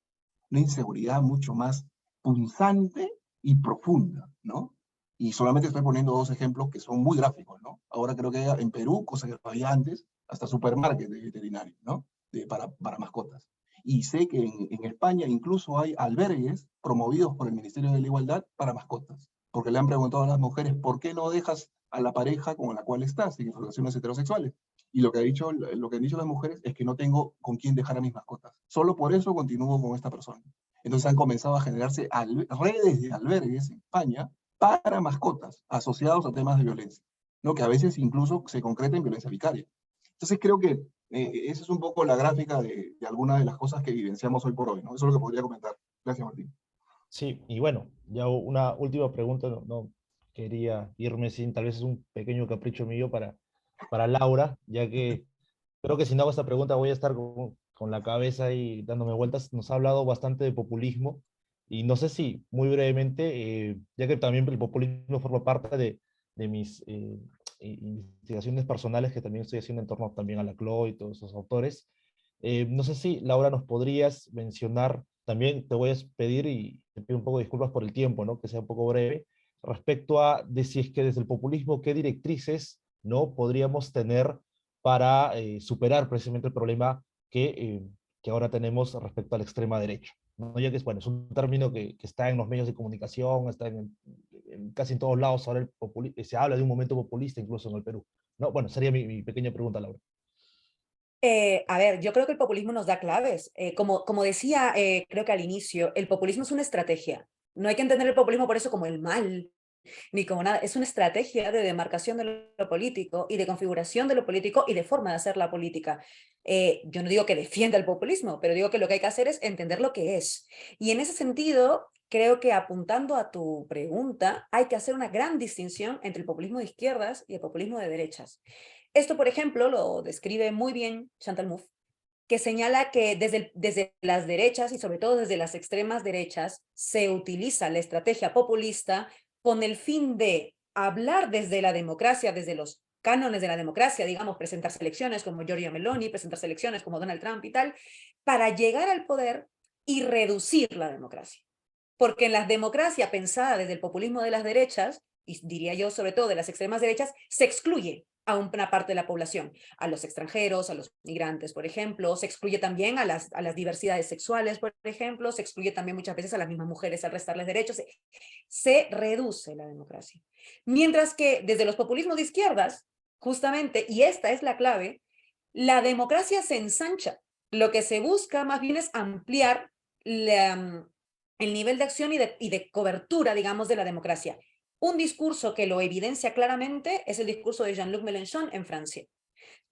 una inseguridad mucho más punzante y profunda, ¿no? Y solamente estoy poniendo dos ejemplos que son muy gráficos, ¿no? Ahora creo que en Perú, cosa que no había antes, hasta supermarkets de veterinarios, ¿no? Para mascotas. Y sé que en España incluso hay albergues promovidos por el Ministerio de la Igualdad para mascotas, porque le han preguntado a las mujeres, ¿por qué no dejas a la pareja con la cual estás en relaciones heterosexuales? Y lo que han dicho las mujeres es que no tengo con quién dejar a mis mascotas. Solo por eso continúo con esta persona. Entonces han comenzado a generarse redes de albergues en España para mascotas asociados a temas de violencia, ¿no? Que a veces incluso se concreta en violencia vicaria. Entonces creo que esa es un poco la gráfica de algunas de las cosas que vivenciamos hoy por hoy, ¿no? Eso es lo que podría comentar. Gracias, Martín. Sí, y bueno, ya una última pregunta, no quería irme sin, tal vez es un pequeño capricho mío para Laura, ya que creo que si no hago esta pregunta voy a estar con la cabeza ahí dándome vueltas. Nos ha hablado bastante de populismo y no sé si muy brevemente, ya que también el populismo forma parte de mis investigaciones personales que también estoy haciendo en torno también a la CLO y todos esos autores. No sé si, Laura, nos podrías mencionar, también te voy a pedir y te pido un poco de disculpas por el tiempo, ¿no? Que sea un poco breve, respecto a de si es que desde el populismo, qué directrices, ¿no?, podríamos tener para superar precisamente el problema que ahora tenemos respecto a la extrema derecha, ¿no? Ya que bueno, es un término que está en los medios de comunicación, está casi en todos lados, ahora se habla de un momento populista incluso en el Perú, ¿no? Bueno, sería mi pequeña pregunta, Laura. A ver, yo creo que el populismo nos da claves. Como decía, creo que al inicio, el populismo es una estrategia. No hay que entender el populismo por eso como el mal, ni como nada. Es una estrategia de demarcación de lo político y de configuración de lo político y de forma de hacer la política. Yo no digo que defienda el populismo, pero digo que lo que hay que hacer es entender lo que es. Y en ese sentido, creo que apuntando a tu pregunta, hay que hacer una gran distinción entre el populismo de izquierdas y el populismo de derechas. Esto, por ejemplo, lo describe muy bien Chantal Mouffe, que señala que desde las derechas y sobre todo desde las extremas derechas se utiliza la estrategia populista con el fin de hablar desde la democracia, desde los cánones de la democracia, digamos, presentar elecciones como Giorgia Meloni, presentar elecciones como Donald Trump y tal, para llegar al poder y reducir la democracia. Porque en la democracia pensada desde el populismo de las derechas, y diría yo sobre todo de las extremas derechas, se excluye a una parte de la población, a los extranjeros, a los migrantes, por ejemplo, se excluye también a las diversidades sexuales, por ejemplo, se excluye también muchas veces a las mismas mujeres al restarles derechos, se reduce la democracia. Mientras que desde los populismos de izquierdas, justamente, y esta es la clave, la democracia se ensancha. Lo que se busca más bien es ampliar el nivel de acción y de cobertura, digamos, de la democracia. Un discurso que lo evidencia claramente es el discurso de Jean-Luc Mélenchon en Francia.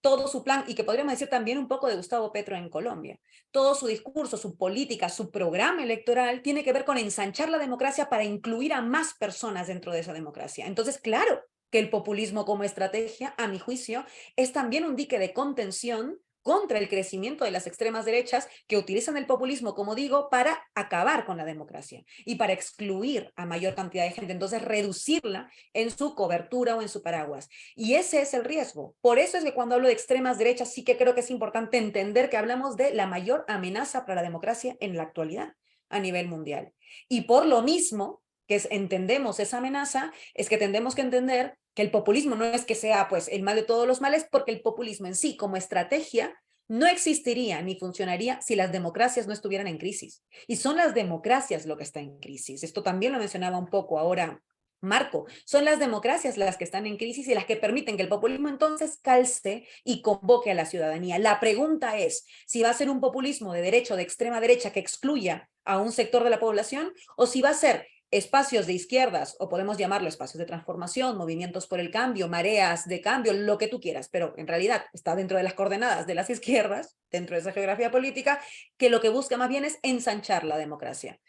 Todo su plan, y que podríamos decir también un poco de Gustavo Petro en Colombia, todo su discurso, su política, su programa electoral tiene que ver con ensanchar la democracia para incluir a más personas dentro de esa democracia. Entonces, claro que el populismo como estrategia, a mi juicio, es también un dique de contención contra el crecimiento de las extremas derechas que utilizan el populismo, como digo, para acabar con la democracia y para excluir a mayor cantidad de gente, entonces reducirla en su cobertura o en su paraguas. Y ese es el riesgo. Por eso es que cuando hablo de extremas derechas sí que creo que es importante entender que hablamos de la mayor amenaza para la democracia en la actualidad a nivel mundial. Y por lo mismo que entendemos esa amenaza, es que tendremos que entender que el populismo no es que sea pues el mal de todos los males, porque el populismo en sí como estrategia no existiría ni funcionaría si las democracias no estuvieran en crisis. Y son las democracias lo que está en crisis. Esto también lo mencionaba un poco ahora Marco. Son las democracias las que están en crisis y las que permiten que el populismo entonces calce y convoque a la ciudadanía. La pregunta es si va a ser un populismo de derecha o de extrema derecha que excluya a un sector de la población o si va a ser espacios de izquierdas, o podemos llamarlo espacios de transformación, movimientos por el cambio, mareas de cambio, lo que tú quieras, pero en realidad está dentro de las coordenadas de las izquierdas, dentro de esa geografía política, que lo que busca más bien es ensanchar la democracia.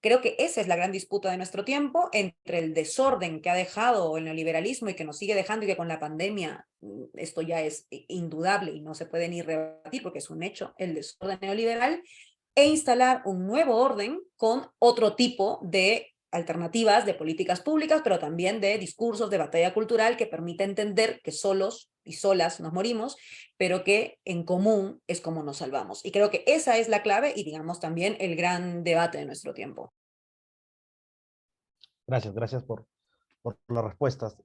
Creo que esa es la gran disputa de nuestro tiempo, entre el desorden que ha dejado el neoliberalismo y que nos sigue dejando, y que con la pandemia esto ya es indudable y no se puede ni rebatir porque es un hecho, el desorden neoliberal, e instalar un nuevo orden con otro tipo de alternativas de políticas públicas, pero también de discursos de batalla cultural que permite entender que solos y solas nos morimos, pero que en común es como nos salvamos. Y creo que esa es la clave y, digamos, también el gran debate de nuestro tiempo. Gracias, gracias por las respuestas.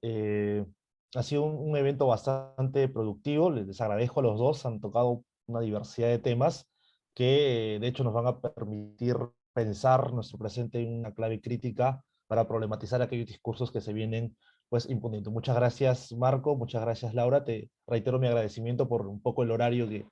Ha sido un evento bastante productivo, les agradezco a los dos, han tocado una diversidad de temas que de hecho nos van a permitir pensar nuestro presente en una clave crítica para problematizar aquellos discursos que se vienen pues imponiendo. Muchas gracias Marco, muchas gracias Laura, te reitero mi agradecimiento por un poco el horario que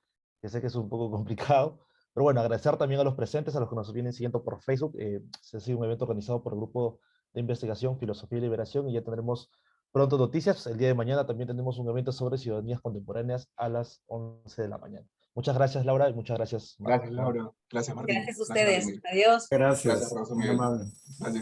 sé que es un poco complicado, pero bueno, agradecer también a los presentes, a los que nos vienen siguiendo por Facebook. Se ha sido un evento organizado por el grupo de investigación, filosofía y liberación, y ya tendremos pronto noticias. El día de mañana también tenemos un evento sobre ciudadanías contemporáneas a las 11 de la mañana. Muchas gracias, Laura, y muchas gracias, Marco. Gracias, Laura. Gracias, Martín. Gracias a Gracias, ustedes. Vladimir. Adiós. Gracias, Gracias, profesor muy Miguel. amable. Gracias.